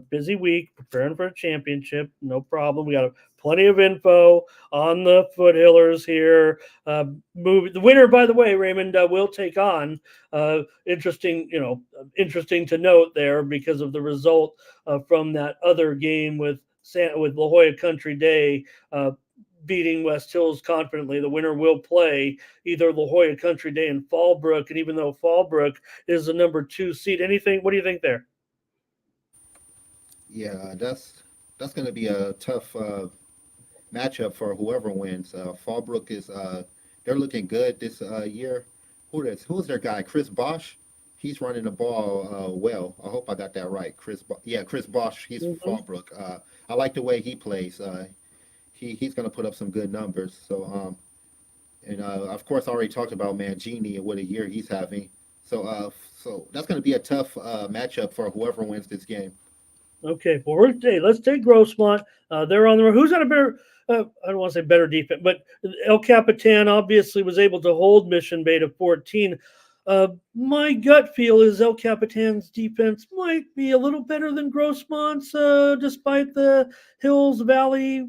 Busy week, preparing for a championship. No problem. We got plenty of info on the Foothillers here. The winner, by the way, Raymond will take on. Interesting to note there because of the result from that other game with La Jolla Country Day. Beating West Hills confidently. The winner will play either La Jolla Country Day and Fallbrook. And even though Fallbrook is the number 2 seed, what do you think there? Yeah, that's going to be a tough matchup for whoever wins. Fallbrook is they're looking good this year. Who's their guy? Chris Bosch. He's running the ball well. I hope I got that right. Chris Bosch. He's from Fallbrook. I like the way he plays. He's going to put up some good numbers. So and of course I already talked about Mangini and what a year he's having. So that's going to be a tough matchup for whoever wins this game. Okay, well, let's take Grossmont. They're on the road. Who's got a better? I don't want to say better defense, but El Capitan obviously was able to hold Mission Bay to 14. My gut feel is El Capitan's defense might be a little better than Grossmont's, despite the Hills Valley,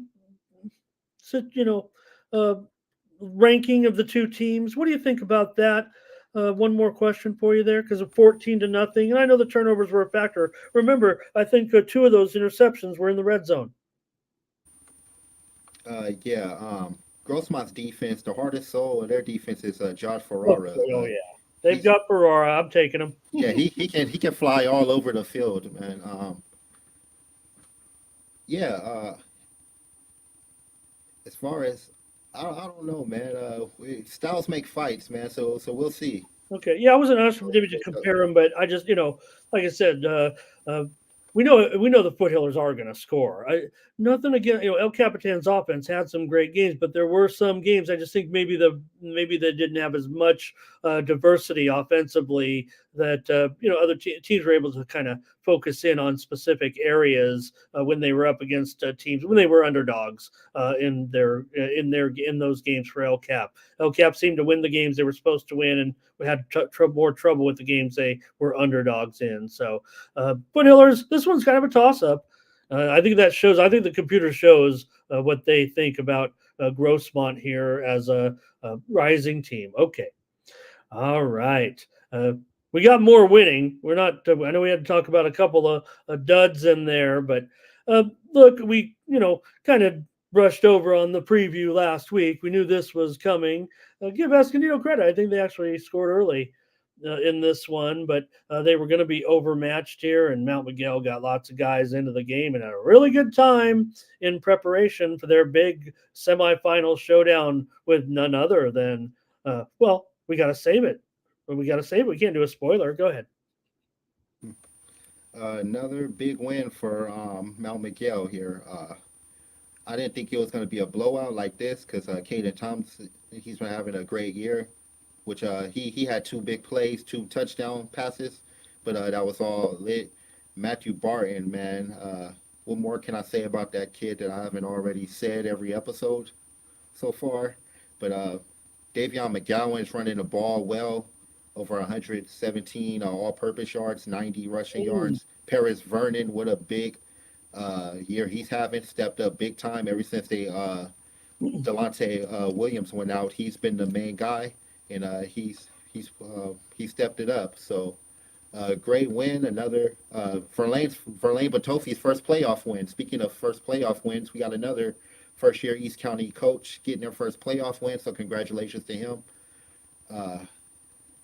ranking of the two teams. What do you think about that? One more question for you there, because of 14-0, and I know the turnovers were a factor. Remember, I think 2 of those interceptions were in the red zone. Grossmont's defense, the hardest soul of their defense is Josh Ferrara. Oh yeah, they've got Ferrara. I'm taking him. Yeah, he can fly all over the field, man. As far as I don't know, man. Styles make fights, man. So we'll see. Okay, yeah, I wasn't asking maybe to compare them, but I just, like I said, we know the Foothillers are going to score. Nothing again. El Capitan's offense had some great games, but there were some games I just think maybe they didn't have as much diversity offensively that other teams were able to kind of focus in on specific areas when they were up against teams when they were underdogs in those games for El Cap. El Cap seemed to win the games they were supposed to win, and we had more trouble with the games they were underdogs in. So Foothillers, this one's kind of a toss-up. I think the computer shows what they think about Grossmont here as a rising team. Okay. All right. We got more winning. We're not. I know we had to talk about a couple of duds in there, but look, we kind of brushed over on the preview last week. We knew this was coming. Give Escondido credit. I think they actually scored early in this one, but they were going to be overmatched here, and Mount Miguel got lots of guys into the game and had a really good time in preparation for their big semifinal showdown with none other than we got to save it. We can't do a spoiler. Go ahead. Another big win for Mount Miguel here. I didn't think it was going to be a blowout like this because Caden Thompson, he's been having a great year, which he had 2 big plays, 2 touchdown passes, but that was all lit. Matthew Barton, man, what more can I say about that kid that I haven't already said every episode so far? But Davion McGowan is running the ball well, over 117 all-purpose yards, 90 rushing yards. Paris Vernon, what a big year he's having, stepped up big time ever since Delonte Williams went out. He's been the main guy, and he stepped it up. So great win, another Verlaine Batofi's first playoff win. Speaking of first playoff wins, we got another first-year East County coach getting their first playoff win. So congratulations to him.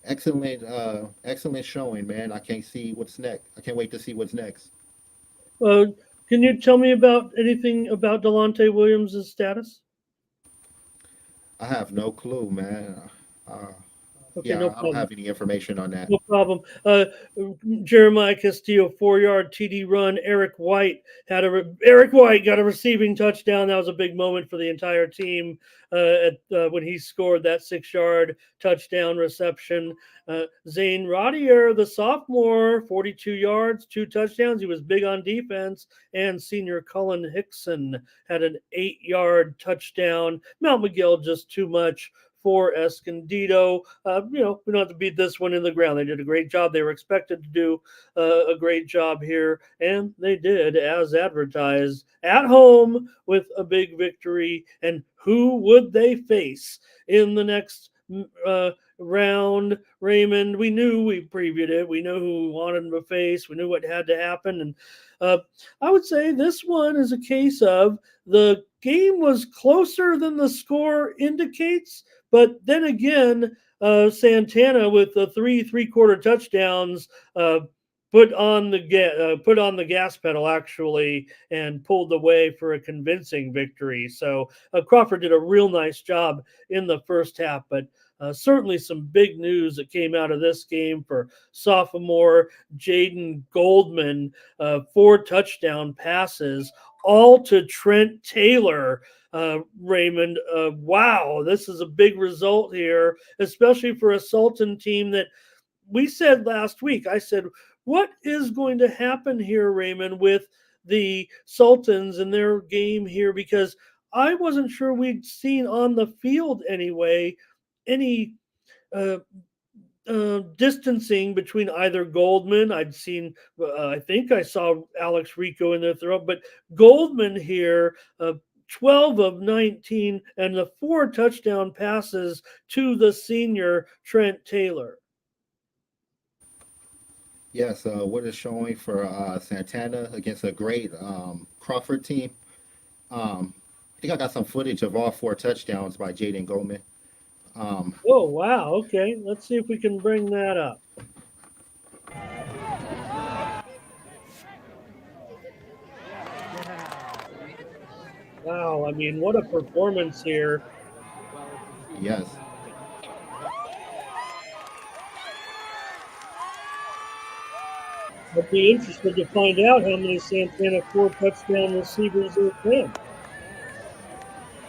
Excellent showing, man. I can't see what's next. I can't wait to see what's next. Can you tell me about anything about Delonte Williams' status? I have no clue, man. Okay, Yeah, no I don't problem. have any information on that. No problem. Jeremiah Castillo, 4-yard TD run. Eric White got a receiving touchdown. That was a big moment for the entire team when he scored that 6-yard touchdown reception. Zane Rodier, the sophomore, 42 yards, 2 touchdowns. He was big on defense. And senior Cullen Hickson had an 8-yard touchdown. Mount McGill just too much for Escondido. We don't have to beat this one in the ground. They did a great job. They were expected to do a great job here, and they did as advertised at home with a big victory. And who would they face in the next round, Raymond? We previewed it. We know who we wanted them to face. We knew what had to happen. And I would say this one is a case of the game was closer than the score indicates. But then again, Santana with the three-quarter touchdowns put on the gas pedal actually and pulled away for a convincing victory. So Crawford did a real nice job in the first half, but certainly some big news that came out of this game for sophomore Jaden Goldman, 4 touchdown passes, all to Trent Taylor. Raymond, wow, this is a big result here, especially for a Sultan team that we said last week. I said, what is going to happen here, Raymond, with the Sultans and their game here? Because I wasn't sure we'd seen on the field anyway any distancing between either Goldman. I'd seen, I think I saw Alex Rico in their throw, but Goldman here, 12 of 19, and the 4 touchdown passes to the senior Trent Taylor. Yes, what is showing for Santana against a great Crawford team. I think I got some footage of all 4 touchdowns by Jaden Goldman. Oh, wow. Okay. Let's see if we can bring that up. Wow. I mean, what a performance here. Yes. I'd be interested to find out how many Santana 4 touchdown receivers there been.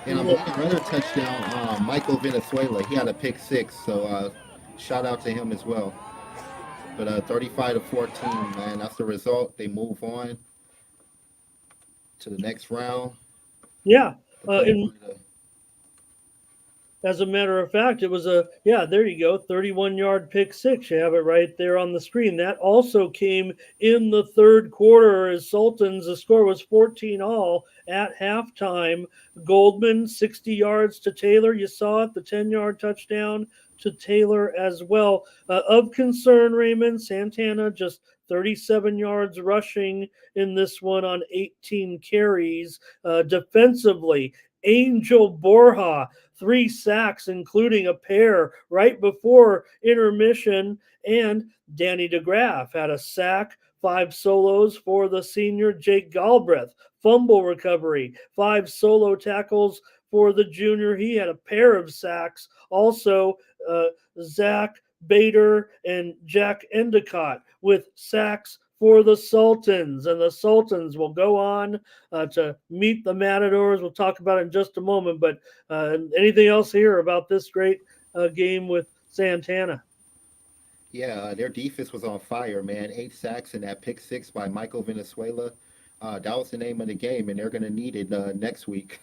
And I believe another touchdown, Michael Venezuela. He had a pick 6, so shout out to him as well. But 35-14, man, that's the result. They move on to the next round. Yeah. As a matter of fact, it was there you go, 31-yard pick 6. You have it right there on the screen. That also came in the third quarter as Sultans. The score was 14-all at halftime. Goldman, 60 yards to Taylor. You saw it, the 10-yard touchdown to Taylor as well. Of concern, Raymond, Santana just 37 yards rushing in this one on 18 carries. Defensively, Angel Borja, 3 sacks, including a pair right before intermission. And Danny DeGraff had a sack, 5 solos for the senior Jake Galbraith. Fumble recovery, 5 solo tackles for the junior. He had a pair of sacks. Also, Zach Bader and Jack Endicott with sacks for the Sultans. And the Sultans will go on to meet the Matadors. We'll talk about it in just a moment. But anything else here about this great game with Santana? Yeah, their defense was on fire, man. 8 sacks and that pick 6 by Michael Venezuela. That was the name of the game, and they're going to need it next week,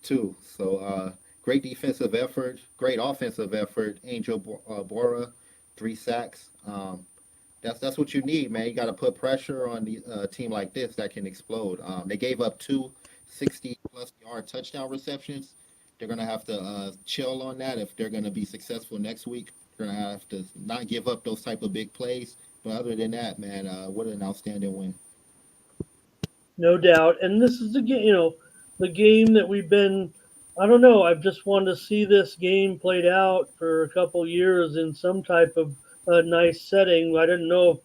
too. So great defensive effort, great offensive effort. Angel Bora, 3 sacks. That's what you need, man. You got to put pressure on the team like this that can explode. They gave up 2 60-plus yard touchdown receptions. They're going to have to chill on that if they're going to be successful next week. They're going to have to not give up those type of big plays. But other than that, man, what an outstanding win. No doubt. And this is the game that we've been, I don't know, I've just wanted to see this game played out for a couple years in some type of nice setting. I didn't know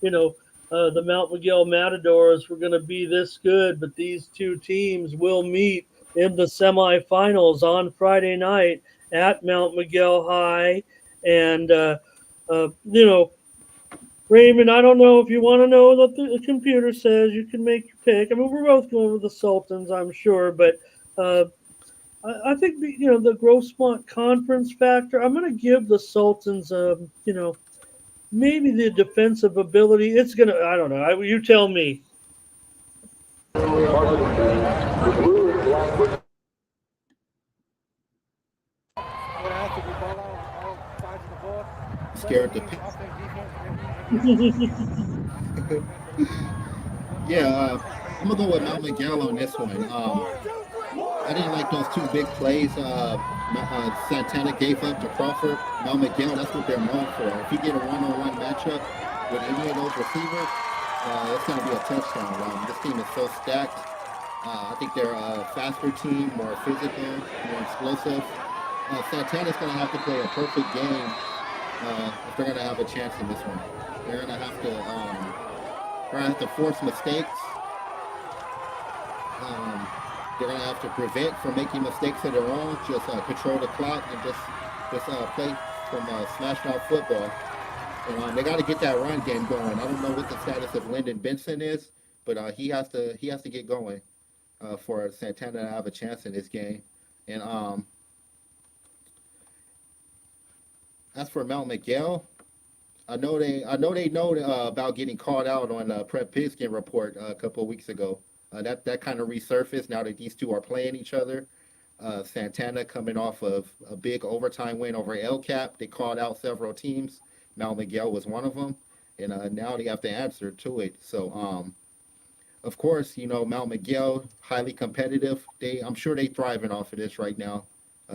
if, the Mount McGill Matadors were going to be this good, but these two teams will meet in the semifinals on Friday night at Mount McGill High. And Raymond, I don't know if you want to know what the computer says. You can make your pick. I mean, we're both going with the Sultans, I'm sure, but I think the Grossmont Conference factor. I'm going to give the Sultans, maybe the defensive ability. It's gonna. I don't know. You tell me. Scared to pick. Yeah, I'm gonna go with Mount Miguel on this one. I didn't like those two big plays Santana gave up to Crawford. Mount Miguel, that's what they're known for. If you get a one-on-one matchup with any of those receivers, it's going to be a touchdown. This team is so stacked. I think they're a faster team, more physical, more explosive. Santana's going to have to play a perfect game if they're going to have a chance in this one. They're going to have to force mistakes. They're going to have to prevent from making mistakes of their own, just control the clock and just play some smashed out football. And they got to get that run game going. I don't know what the status of Lyndon Benson is, but he has to get going for Santana to have a chance in this game. And as for Mount Miguel, I know they know about getting called out on Prep Pigskin report a couple of weeks ago. That kind of resurfaced now that these two are playing each other. Santana coming off of a big overtime win over El Cap. They called out several teams. Mount Miguel was one of them, and now they have to answer to it. So, of course, Mount Miguel, highly competitive. I'm sure they thriving off of this right now,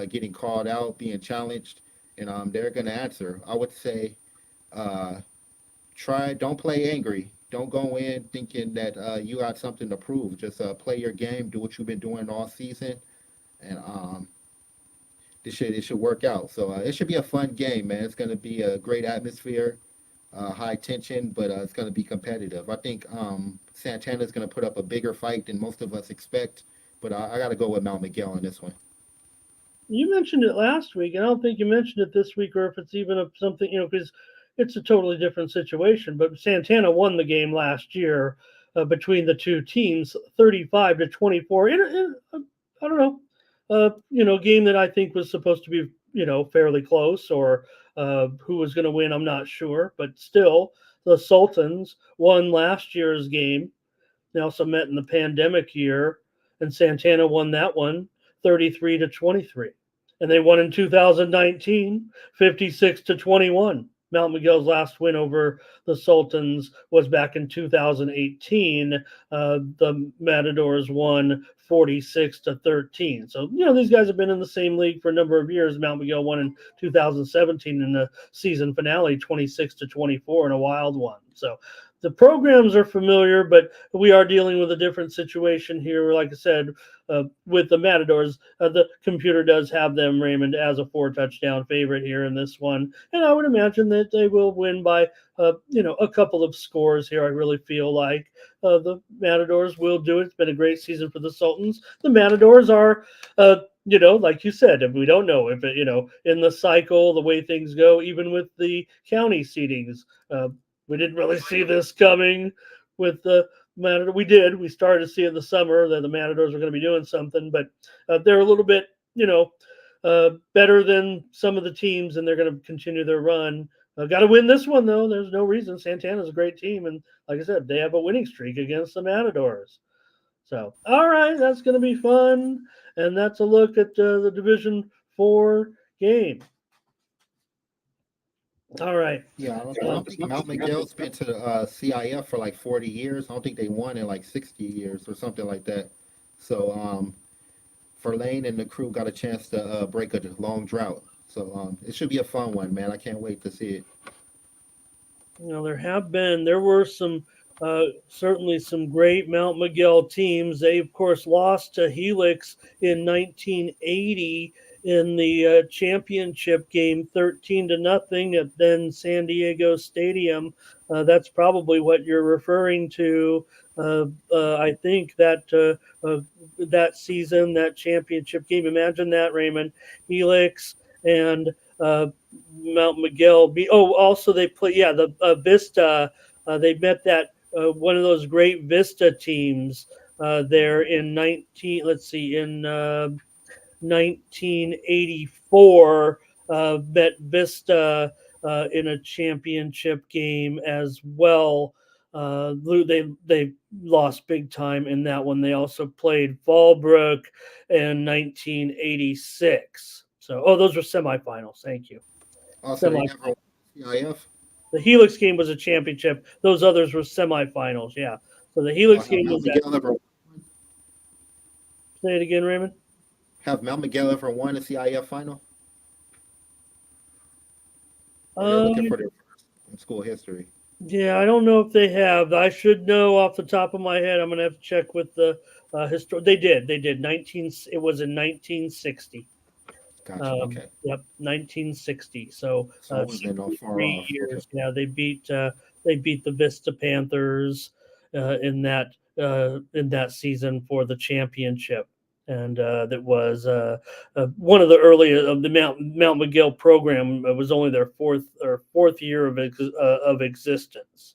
getting called out, being challenged, and they're going to answer. I would say, don't play angry. Don't go in thinking that you got something to prove. Just play your game, do what you've been doing all season, and it should work out. So it should be a fun game, man. It's going to be a great atmosphere, high tension, but it's going to be competitive. I think Santana's going to put up a bigger fight than most of us expect, but I got to go with Mount Miguel on this one. You mentioned it last week, and I don't think you mentioned it this week, or if it's even something, because it's a totally different situation. But Santana won the game last year between the two teams, 35-24. I don't know, game that I think was supposed to be, fairly close, or who was going to win, I'm not sure. But still, the Sultans won last year's game. They also met in the pandemic year, and Santana won that one 33-23. And they won in 2019, 56-21. Mount Miguel's last win over the Sultans was back in 2018. The Matadors won 46-13. So, these guys have been in the same league for a number of years. Mount Miguel won in 2017 in the season finale, 26-24 in a wild one. So the programs are familiar, but we are dealing with a different situation here. Like I said, with the Matadors, the computer does have them, Raymond, as a 4-touchdown favorite here in this one. And I would imagine that they will win by, a couple of scores here. I really feel like the Matadors will do it. It's been a great season for the Sultans. The Matadors are, like you said, if we don't know if it, in the cycle, the way things go, even with the county seedings, we didn't really see this coming with the Matador. We did. We started to see in the summer that the Matadors were going to be doing something, but they're a little bit, better than some of the teams, and they're going to continue their run. Got to win this one, though. There's no reason. Santana's a great team, and like I said, they have a winning streak against the Matadors. So, all right, that's going to be fun, and that's a look at the Division 4 game. All right. Yeah, I don't think Mount Miguel's been to the CIF for like 40 years. I don't think they won in like 60 years or something like that. So Verlaine and the crew got a chance to break a long drought. So it should be a fun one, man. I can't wait to see it. There were some, certainly some great Mount Miguel teams. They, of course, lost to Helix in 1980 in the championship game, 13-0 at then San Diego Stadium. That's probably what you're referring to. I think that that season, that championship game. Imagine that, Raymond. Helix and Mount Miguel beat. Oh, also they play. Yeah, the Vista. They met that one of those great Vista teams there in 19. Let's see, in 1984. Met Vista in a championship game as well. They lost big time in that one. They also played Fallbrook in 1986. So, oh, those were semifinals. Thank you. Also, they Semi. never won CIF. The Helix game was a championship. Those others were semifinals. Yeah. So the Helix Have game Mount was that. Miguel ever Say it again, Raymond. have Mount Miguel ever won a CIF final? Or they're Um, looking for their first in school history. Yeah, I don't know if they have. I should know off the top of my head. I'm gonna have to check with the history. They did. They did. 19. It was in 1960. Gotcha. Okay. Yep, 1960. So So I wasn't all far 3 off. Okay. years. Yeah, they beat the Vista Panthers in that season for the championship, and that was one of the early of the Mount Miguel program. It was only their fourth year of existence.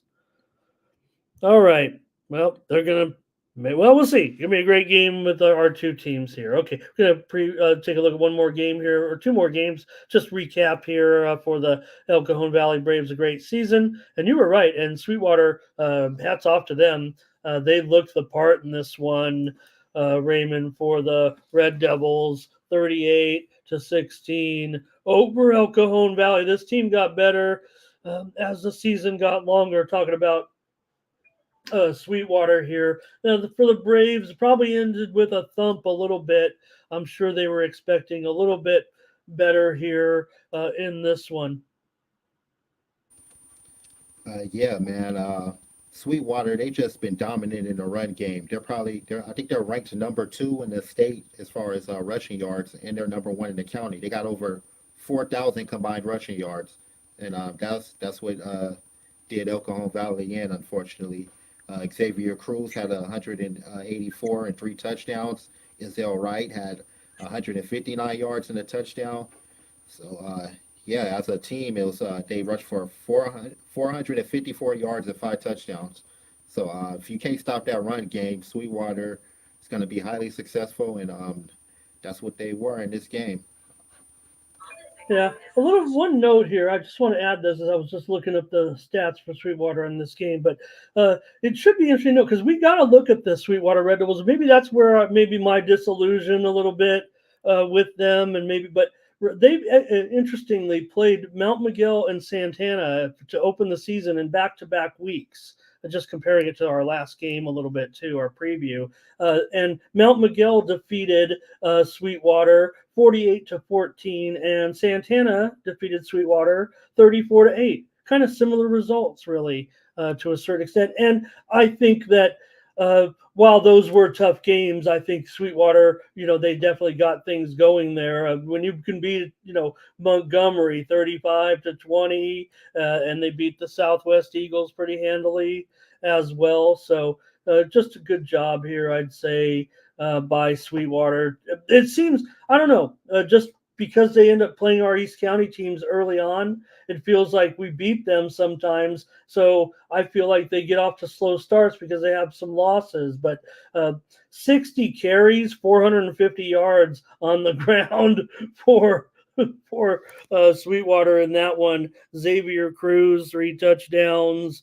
All right. Well, they're gonna. Well, we'll see. It's gonna be a great game with our two teams here. Okay, we're gonna take a look at one more game here, or two more games. Just recap here for the El Cajon Valley Braves. A great season, and you were right. And Sweetwater, hats off to them. They looked the part in this one, Raymond, for the Red Devils, 38-16 over El Cajon Valley. This team got better as the season got longer. Talking about Sweetwater here. For the Braves, probably ended with a thump a little bit. I'm sure they were expecting a little bit better here in this one. Yeah, man. Sweetwater, they just been dominant in the run game. I think they're ranked number 2 in the state as far as rushing yards, and they're number 1 in the county. They got over 4,000 combined rushing yards, and that's what did El Cajon Valley in, unfortunately. Xavier Cruz had 184 and 3 touchdowns. Izell Wright had 159 yards and a touchdown. So, yeah, as a team, it was they rushed for 454 yards and 5 touchdowns. So, if you can't stop that run game, Sweetwater is going to be highly successful, and that's what they were in this game. Yeah, a little one note here. I just want to add this as I was just looking up the stats for Sweetwater in this game, but it should be interesting to know because we got to look at the Sweetwater Red Devils. Maybe that's where maybe my disillusion a little bit with them, and maybe, but they interestingly played Mount Miguel and Santana to open the season in back-to-back weeks. Just comparing it to our last game a little bit too, our preview, and Mount Miguel defeated Sweetwater 48-14, and Santana defeated Sweetwater 34-8. Kind of similar results, really, to a certain extent. And I think that while those were tough games, I think Sweetwater, they definitely got things going there. When you can beat, Montgomery 35-20, and they beat the Southwest Eagles pretty handily as well. So just a good job here, I'd say, by Sweetwater. It seems, I don't know, just because they end up playing our East County teams early on, it feels like we beat them sometimes. So I feel like they get off to slow starts because they have some losses. But 60 carries, 450 yards on the ground for Sweetwater in that one. Xavier Cruz, 3 touchdowns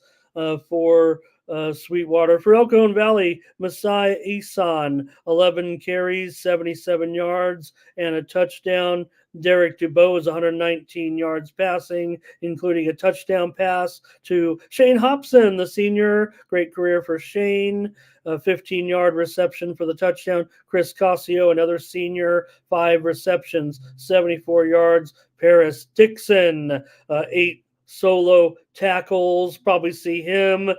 for Sweetwater. For El Cajon Valley, Masai Isan, 11 carries, 77 yards, and a touchdown. Derek Dubois is 119 yards passing, including a touchdown pass to Shane Hobson, the senior. Great career for Shane. A 15-yard reception for the touchdown. Chris Cossio, another senior, 5 receptions, 74 yards. Paris Dixon, 8 solo tackles. Probably see him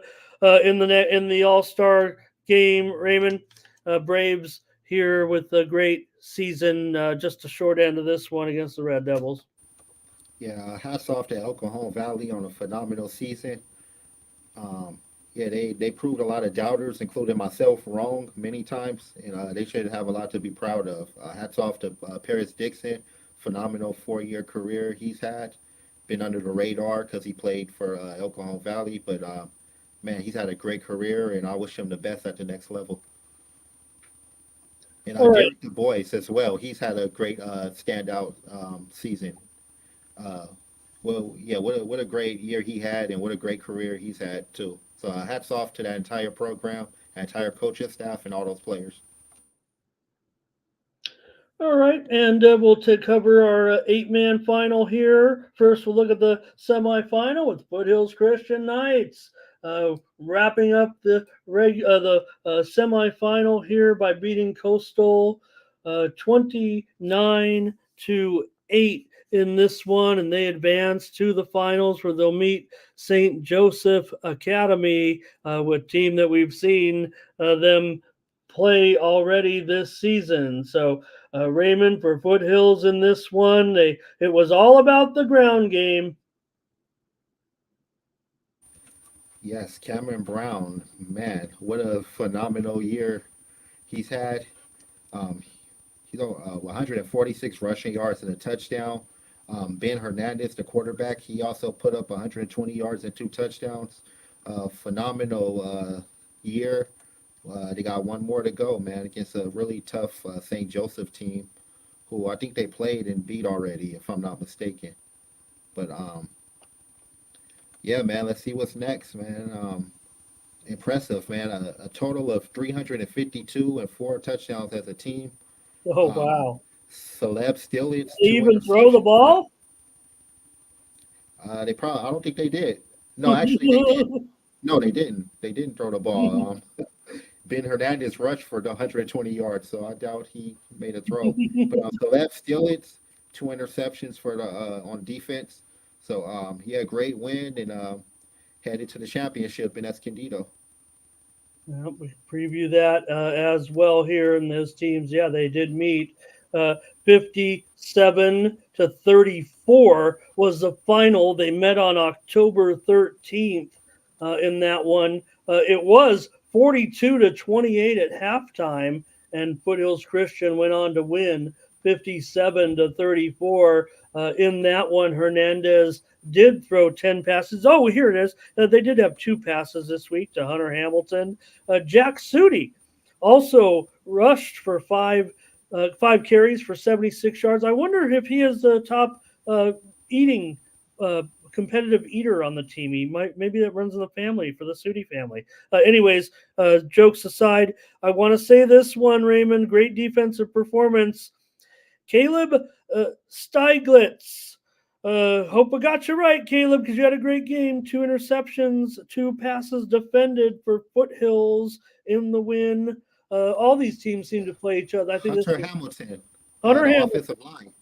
in the All-Star game. Raymond, Braves here with a great season. Just a short end of this one against the Red Devils. Yeah, hats off to El Cajon Valley on a phenomenal season. Yeah, they proved a lot of doubters, including myself, wrong many times, and they should have a lot to be proud of. Hats off to Paris Dixon, phenomenal 4-year career he's had. been under the radar because he played for Oklahoma Valley. But man, he's had a great career, and I wish him the best at the next level. And All right. Derek Du Bois as well. He's had a great standout season. Uh, well, yeah, what a great year he had, and what a great career he's had too. So hats off to that entire program, entire coaching staff, and all those players. All right, and we'll cover our eight-man final here. First, we'll look at the semifinal with Foothills Christian Knights, wrapping up the semifinal here by beating Coastal 29-8 in this one, and they advance to the finals where they'll meet St. Joseph Academy, a team that we've seen them play already this season. So Raymond for Foothills in this one. It was all about the ground game. Yes, Cameron Brown, man, what a phenomenal year he's had. Um, he's on 146 rushing yards and a touchdown. Ben Hernandez, the quarterback, he also put up 120 yards and two touchdowns. Phenomenal year. They got one more to go, man, against a really tough St. Joseph team, who I think they played and beat already, if I'm not mistaken. But yeah, man, let's see what's next, man. Impressive, man. A total of 352 and four touchdowns as a team. Oh, Um, wow. Celeb Stillings, They two even throw the interceptions for ball? they probably I don't think they did. No, actually they did. No, they didn't. They didn't throw the ball. Ben Hernandez rushed for the 120 yards, so I doubt he made a throw. But Celeb Stillings, two interceptions for the on defense. So he had a great win and headed to the championship in Escondido. We preview that as well here in those teams. Yeah, they did meet. 57-34 was the final. They met on October 13th in that one. It was 42-28 at halftime, and Foothills Christian went on to win 57-34. In that one, Hernandez did throw 10 passes. Oh, here it is. They did have two passes this week to Hunter Hamilton. Jack Sudi also rushed for five carries for 76 yards. I wonder if he is the top eating competitive eater on the team. Maybe that runs in the family for the Sudi family. Anyways, jokes aside, I want to say this one, Raymond, great defensive performance. Caleb Steiglitz. Hope I got you right, Caleb, because you had a great game. Two interceptions, two passes defended for Foothills in the win. All these teams seem to play each other. I think Hunter Hamilton, Hunter the Hamilton. offensive line.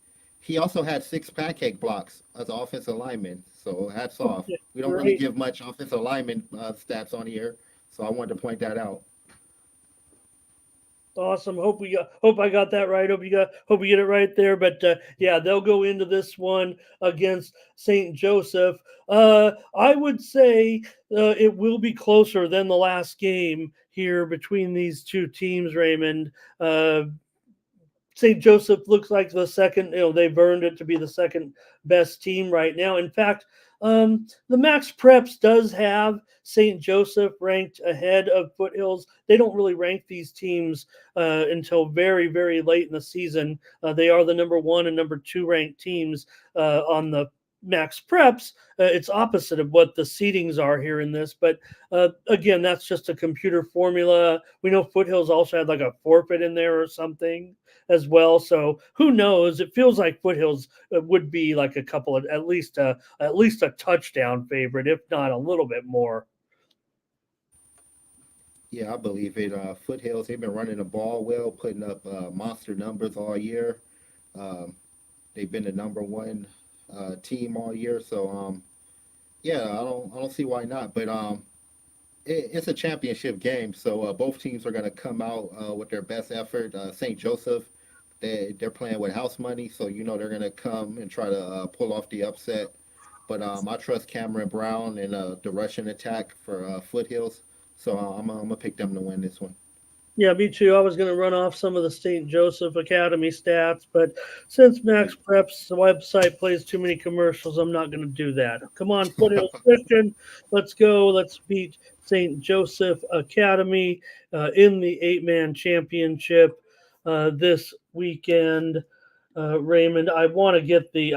He also had six pancake blocks as an offensive lineman. So hats off. We don't really Great. give much offensive lineman stats on here, so I wanted to point that out. Awesome. Hope I got that right. Hope we get it right there. But yeah, they'll go into this one against St. Joseph. I would say it will be closer than the last game here between these two teams, Raymond. St. Joseph looks like the second, they've earned it to be the second best team right now. In fact, the Max Preps does have St. Joseph ranked ahead of Foothills. They don't really rank these teams until very, very late in the season. They are the number one and number two ranked teams on the Max Preps. It's opposite of what the seedings are here in this. But again, that's just a computer formula. We know Foothills also had like a forfeit in there or something as well. So who knows? It feels like Foothills would be like a couple of at least a touchdown favorite, if not a little bit more. Yeah, I believe it. Foothills, they've been running the ball well, putting up monster numbers all year. Um, they've been the number one team all year. So yeah, I don't see why not. But it's a championship game, so both teams are going to come out with their best effort. St. Joseph, they're playing with house money, so they're going to come and try to pull off the upset. But I trust Cameron Brown and the Russian attack for Foothills, so I'm gonna pick them to win this one. Yeah, me too. I was going to run off some of the St. Joseph Academy stats, but since Max Prep's website plays too many commercials, I'm not going to do that. Come on, put it Christian. Let's go. Let's beat St. Joseph Academy in the 8-man championship this weekend. Raymond, I want to get the.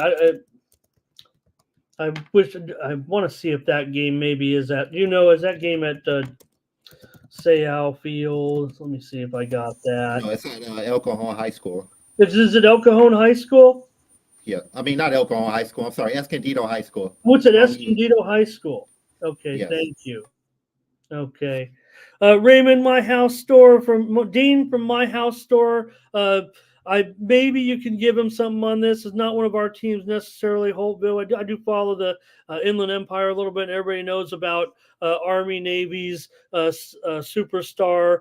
I wish I want to see if that game maybe is at. Is that game at Sayal Field? Let me see if I got that. No, it's at El Cajon High School. Is it El Cajon High School? Yeah, I mean not El Cajon High School. I'm sorry, Escondido High School. What's at Army, Escondido High School? Okay, yes. thank you. Okay. Raymond, my house store from Dean from my house store. I maybe you can give him something on this. It's not one of our teams necessarily, Holtville. I do follow the Inland Empire a little bit. And everybody knows about Army Navy's superstar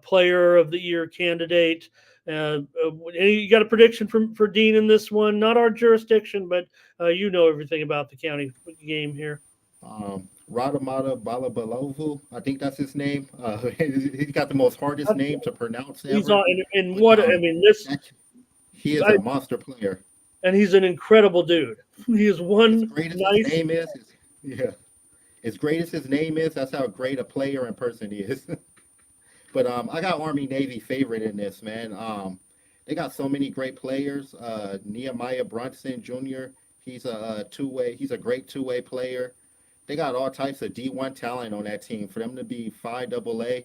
player of the year candidate. You got a prediction for Dean in this one? Not our jurisdiction, but you know everything about the county game here. Radamata Balabalovu, I think that's his name. He's got the most hardest name to pronounce ever. He's on, and what I mean, this he is a monster player, and he's an incredible dude. He is one as great as nice. His name is, yeah. As great as his name is, that's how great a player and person he is. But I got Army Navy favorite in this, man. They got so many great players. Nehemiah Brunson Jr. He's a two-way. He's a great two-way player. They got all types of D1 talent on that team. For them to be 5AA,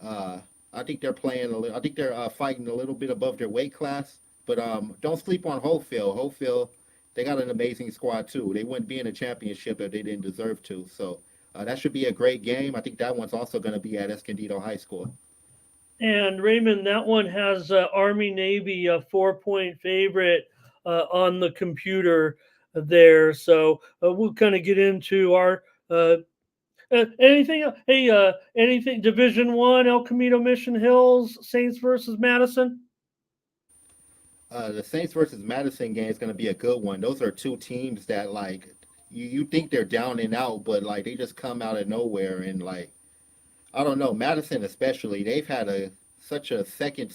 I think they're playing a little. I think they're fighting a little bit above their weight class. But don't sleep on Hopefield. Hopefield, they got an amazing squad too. They wouldn't be in a championship if they didn't deserve to. So that should be a great game. I think that one's also going to be at Escondido High School. And Raymond, that one has Army Navy a 4-point favorite on the computer there. So we'll kind of get into our anything. Hey, anything Division One, El Camino Mission Hills, Saints versus Madison. The Saints versus Madison game is going to be a good one. Those are two teams that like you think they're down and out, but like they just come out of nowhere and like I don't know, Madison especially. They've had such a second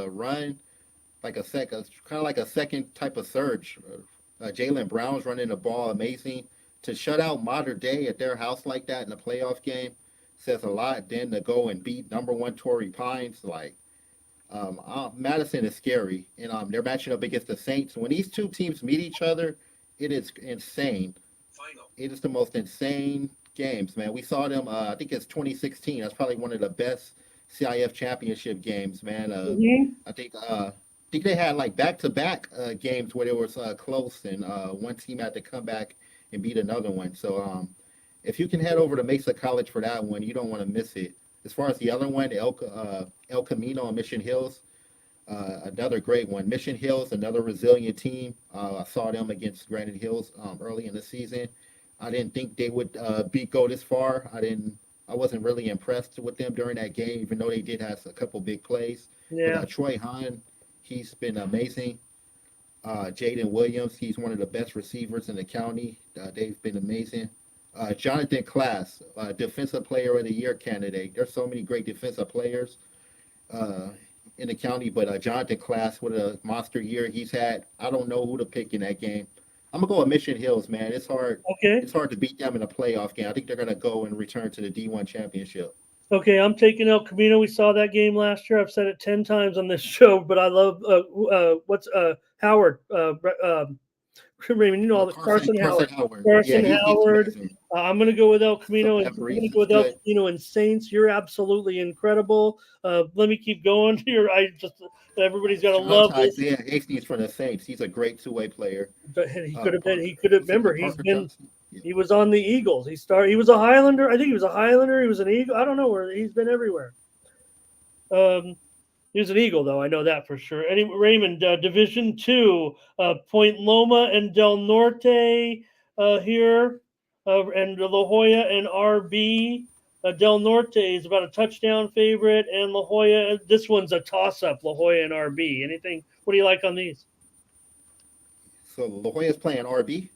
run, like kind of like a second type of surge. Jalen Brown's running the ball amazing. To shut out Modern Day at their house like that in a playoff game says a lot. Then to go and beat number one Torrey Pines, like Madison is scary, and they're matching up against the Saints. When these two teams meet each other, it is insane. It is the most insane games, man. We saw them. I think it's 2016. That's probably one of the best CIF championship games, man. I think they had like back-to-back games where it was close, and one team had to come back and beat another one. So if you can head over to Mesa College for that one, you don't want to miss it. As far as the other one, El Camino and Mission Hills, another great one. Mission Hills, another resilient team. I saw them against Granite Hills early in the season. I didn't think they would go this far. I wasn't really impressed with them during that game, even though they did have a couple big plays. Yeah. But Troy Hahn, he's been amazing. Jaden Williams, he's one of the best receivers in the county. They've been amazing. Jonathan Class, Defensive Player of the Year candidate. There's so many great defensive players in the county, but Jonathan Class, with a monster year he's had, I don't know who to pick in that game. I'm gonna go with Mission Hills, man. It's hard. Okay. It's hard to beat them in a playoff game. I think they're gonna go and return to the D1 championship. Okay, I'm taking El Camino. We saw that game last year. I've said it 10 times on this show, but I love Howard. Raymond, you know all the Carson Howard. Carson Howard. I'm going to go with El Camino. I'm going to go with El Camino and Saints. You're absolutely incredible. Let me keep going here. Everybody's got to love this. Yeah, Hastings for the Saints. He's a great two-way player. But he could have been. He could have. Remember, he was on the Eagles. He was a Highlander. I think he was a Highlander. He was an Eagle. I don't know where he's been everywhere. He was an Eagle, though. I know that for sure. Anyway, Raymond, Division II, Point Loma and Del Norte here, and La Jolla and RB. Del Norte is about a touchdown favorite, and La Jolla, this one's a toss-up, La Jolla and RB. Anything? What do you like on these? So La Jolla's playing RB?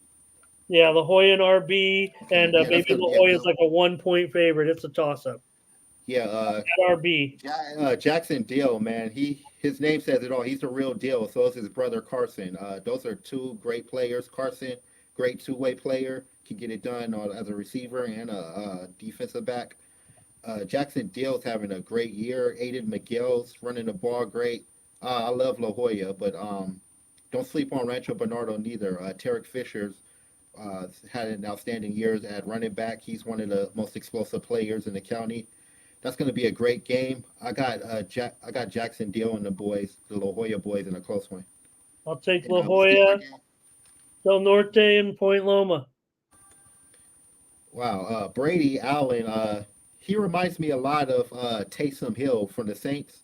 Yeah, La Jolla and RB, and maybe La Jolla is like a 1-point favorite. It's a toss-up. Yeah, at RB. Jackson Dale, man, his name says it all. He's the real deal. So is his brother Carson. Those are two great players. Carson, great two-way player, can get it done as a receiver and a defensive back. Jackson Dale's having a great year. Aiden McGill's running the ball great. I love La Jolla, but don't sleep on Rancho Bernardo neither. Tarek Fisher's had an outstanding year at running back. He's one of the most explosive players in the county. That's going to be a great game. I got Jackson Dale and the boys, the La Jolla boys, in a close one. I'll take And, La what's the Jolla, other game? Del Norte, and Point Loma. Wow, Brady Allen. He reminds me a lot of Taysom Hill from the Saints.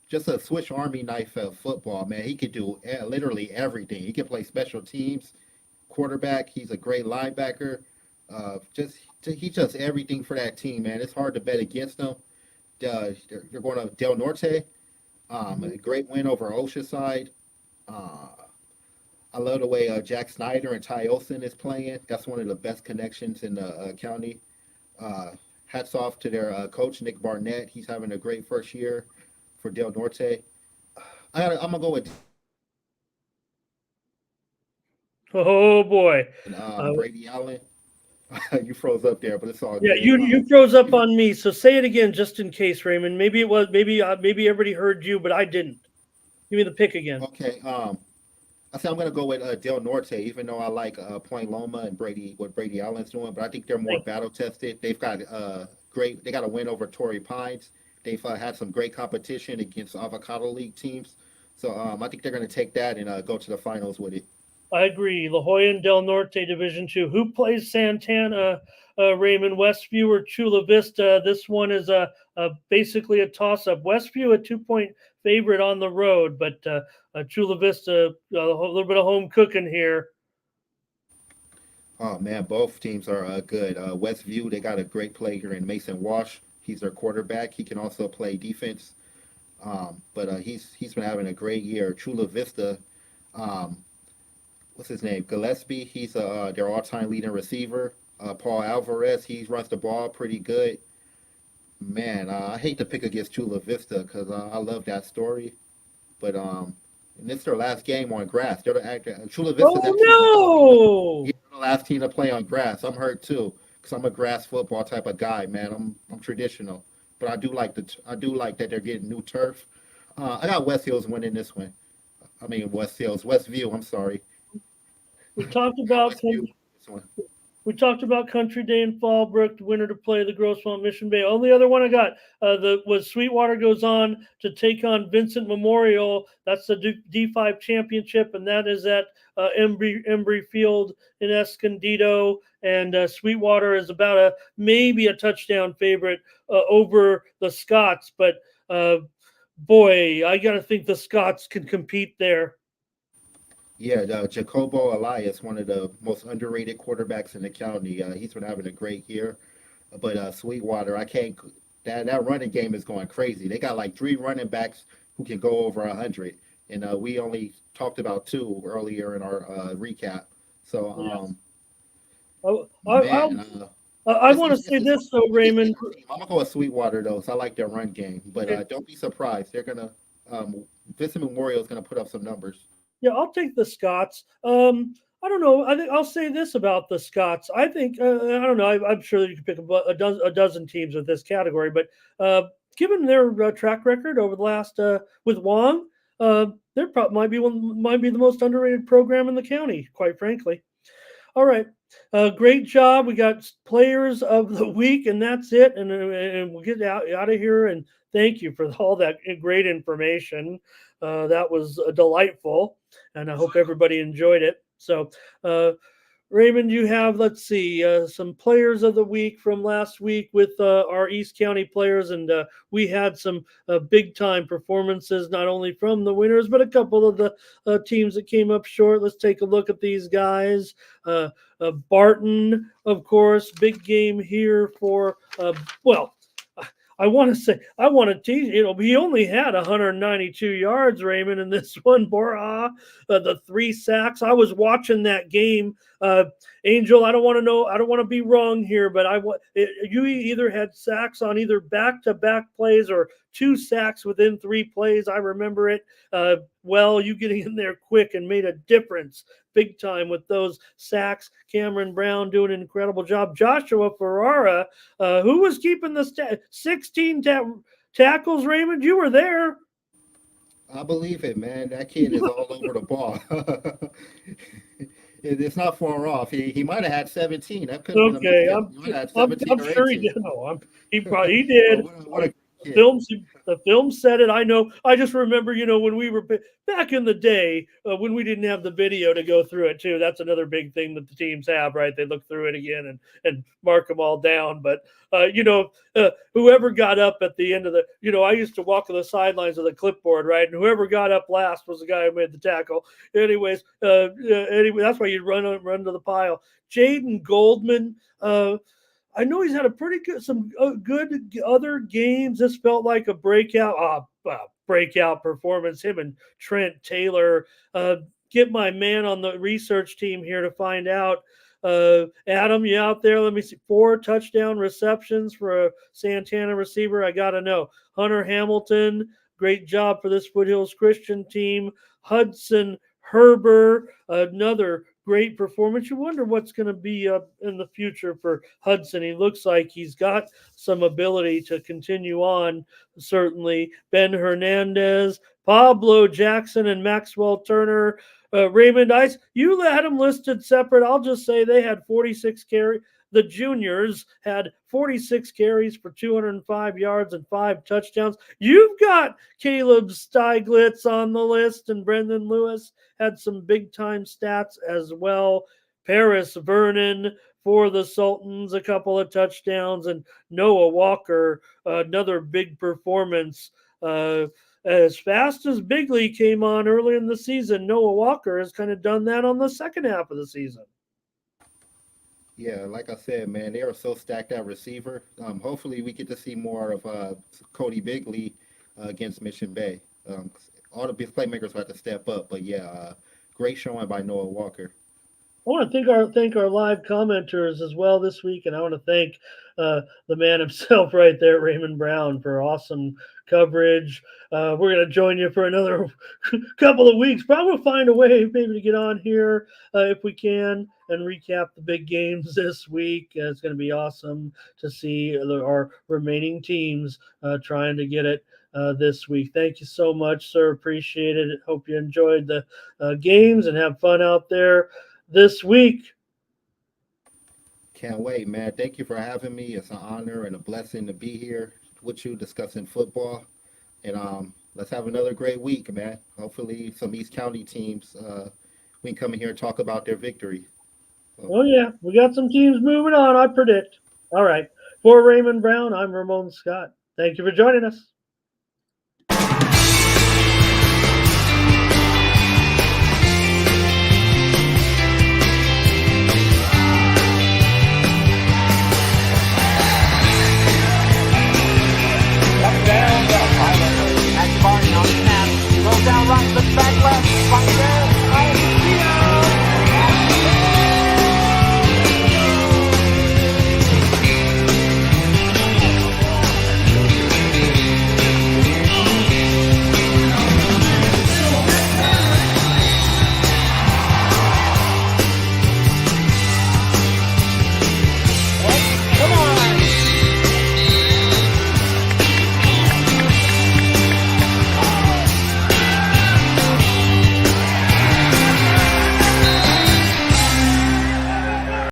Just a Swiss Army knife of football, man. He could do literally everything. He can play special teams, quarterback. He's a great linebacker. He does everything for that team, man. It's hard to bet against them. They're going to Del Norte. A great win over Oceanside. I love the way Jack Snyder and Ty Olson is playing. That's one of the best connections in the county. Hats off to their coach, Nick Barnett. He's having a great first year for Del Norte. I'm going to go with Oh boy. Brady Allen. You froze up there, but it's all Yeah, good. you froze up on me. So say it again, just in case, Raymond. Maybe it was maybe everybody heard you, but I didn't. Give me the pick again. Okay. I say I'm going to go with Del Norte, even though I like Point Loma and what Brady Allen's doing, but I think they're more battle tested. They've got they got a win over Torrey Pines. They've had some great competition against Avocado League teams. So I think they're going to take that and go to the finals with it. I agree. La Jolla and Del Norte Division II. Who plays Santana, Raymond? Westview or Chula Vista? This one is basically a toss-up. Westview a 2-point favorite on the road, but Chula Vista a little bit of home cooking here. Oh man, both teams are good. Westview, they got a great player in Mason Walsh. He's their quarterback. He can also play defense. But he's been having a great year. Chula Vista, what's his name? Gillespie. He's their all-time leading receiver. Paul Alvarez, he runs the ball pretty good. Man, I hate to pick against Chula Vista because I love that story. But and it's their last game on grass. They're Chula Vista. Oh no! They're the last team to play on grass. I'm hurt too because I'm a grass football type of guy, man. I'm traditional, but I do like that they're getting new turf. I got West Hills winning this one. I mean Westview. I'm sorry. We talked about Country Day in Fallbrook, the winner to play the Grossmont Mission Bay. Only other one I got was Sweetwater goes on to take on Vincent Memorial. That's the D5 championship, and that is at Embry Field in Escondido. And Sweetwater is about maybe a touchdown favorite over the Scots. But boy, I got to think the Scots can compete there. Yeah, Jacobo Elias, one of the most underrated quarterbacks in the county. He's been having a great year. But Sweetwater, I can't. That running game is going crazy. They got like 3 running backs who can go over 100, and we only talked about 2 earlier in our recap. So, I want to say this though, Raymond. I'm gonna go with Sweetwater though, so I like their run game. But don't be surprised; they're gonna Vincent Memorial is gonna put up some numbers. Yeah, I'll take the Scots. I don't know. I think I'll say this about the Scots. I think I don't know. I'm sure that you could pick a dozen teams with this category, but given their track record over the last with Wong, they're probably might be the most underrated program in the county, quite frankly. All right, great job. We got players of the week, and that's it. And we'll get out of here. And thank you for all that great information. That was delightful, and I hope everybody enjoyed it. So, Raymond, you have, let's see, some players of the week from last week with our East County players, and we had some big-time performances, not only from the winners, but a couple of the teams that came up short. Let's take a look at these guys. Barton, of course, big game here for, I want to tease, he only had 192 yards, Raymond, in this one. Borja, the 3 sacks. I was watching that game Angel, I don't want to be wrong here, but you either had sacks on either back-to-back plays or 2 sacks within 3 plays. I remember it well. You getting in there quick and made a difference big time with those sacks. Cameron Brown doing an incredible job. Joshua Ferrara, who was keeping the 16 tackles, Raymond, you were there. I believe it, man. That kid is all over the ball. It's not far off. He might have had 17. That could have been Okay, a mistake. He might have had 17 I'm or sure 18. he did. No, he did. What a kid. The film said it. I know. I just remember, when we were back in the day when we didn't have the video to go through it too. That's another big thing that the teams have, right? They look through it again and mark them all down. But whoever got up at the end of I used to walk on the sidelines of the clipboard, right? And whoever got up last was the guy who made the tackle. Anyways, that's why you run to the pile. Jaden Goldman. I know he's had a pretty good, some good other games. This felt like a breakout performance. Him and Trent Taylor. Get my man on the research team here to find out. Adam, you out there? Let me see. 4 touchdown receptions for a Santana receiver. I got to know. Hunter Hamilton, great job for this Foothills Christian team. Hudson Herber, another great performance. You wonder what's going to be in the future for Hudson. He looks like he's got some ability to continue on, certainly. Ben Hernandez, Pablo Jackson, and Maxwell Turner. Raymond Ice, you had them listed separate. I'll just say they had 46 carries. The juniors had 46 carries for 205 yards and 5 touchdowns. You've got Caleb Steiglitz on the list, and Brendan Lewis had some big-time stats as well. Paris Vernon for the Sultans, a couple of touchdowns, and Noah Walker, another big performance. As fast as Bigley came on early in the season, Noah Walker has kind of done that on the second half of the season. Yeah, like I said, man, they are so stacked at receiver. Hopefully we get to see more of Cody Bigley against Mission Bay. All the big playmakers will have to step up, but yeah, great showing by Noah Walker. I want to thank our live commenters as well this week, and I want to thank the man himself right there, Raymond Brown, for awesome coverage. We're going to join you for another couple of weeks. Probably find a way maybe to get on here if we can and recap the big games this week. It's going to be awesome to see our remaining teams trying to get it this week. Thank you so much, sir. Appreciate it. Hope you enjoyed the games and have fun out there this week. Can't wait, man. Thank you for having me. It's an honor and a blessing to be here with you discussing football. And let's have another great week, man. Hopefully some East County teams, we can come in here and talk about their victory. Oh, yeah. We got some teams moving on, I predict. All right. For Raymond Brown, I'm Ramon Scott. Thank you for joining us.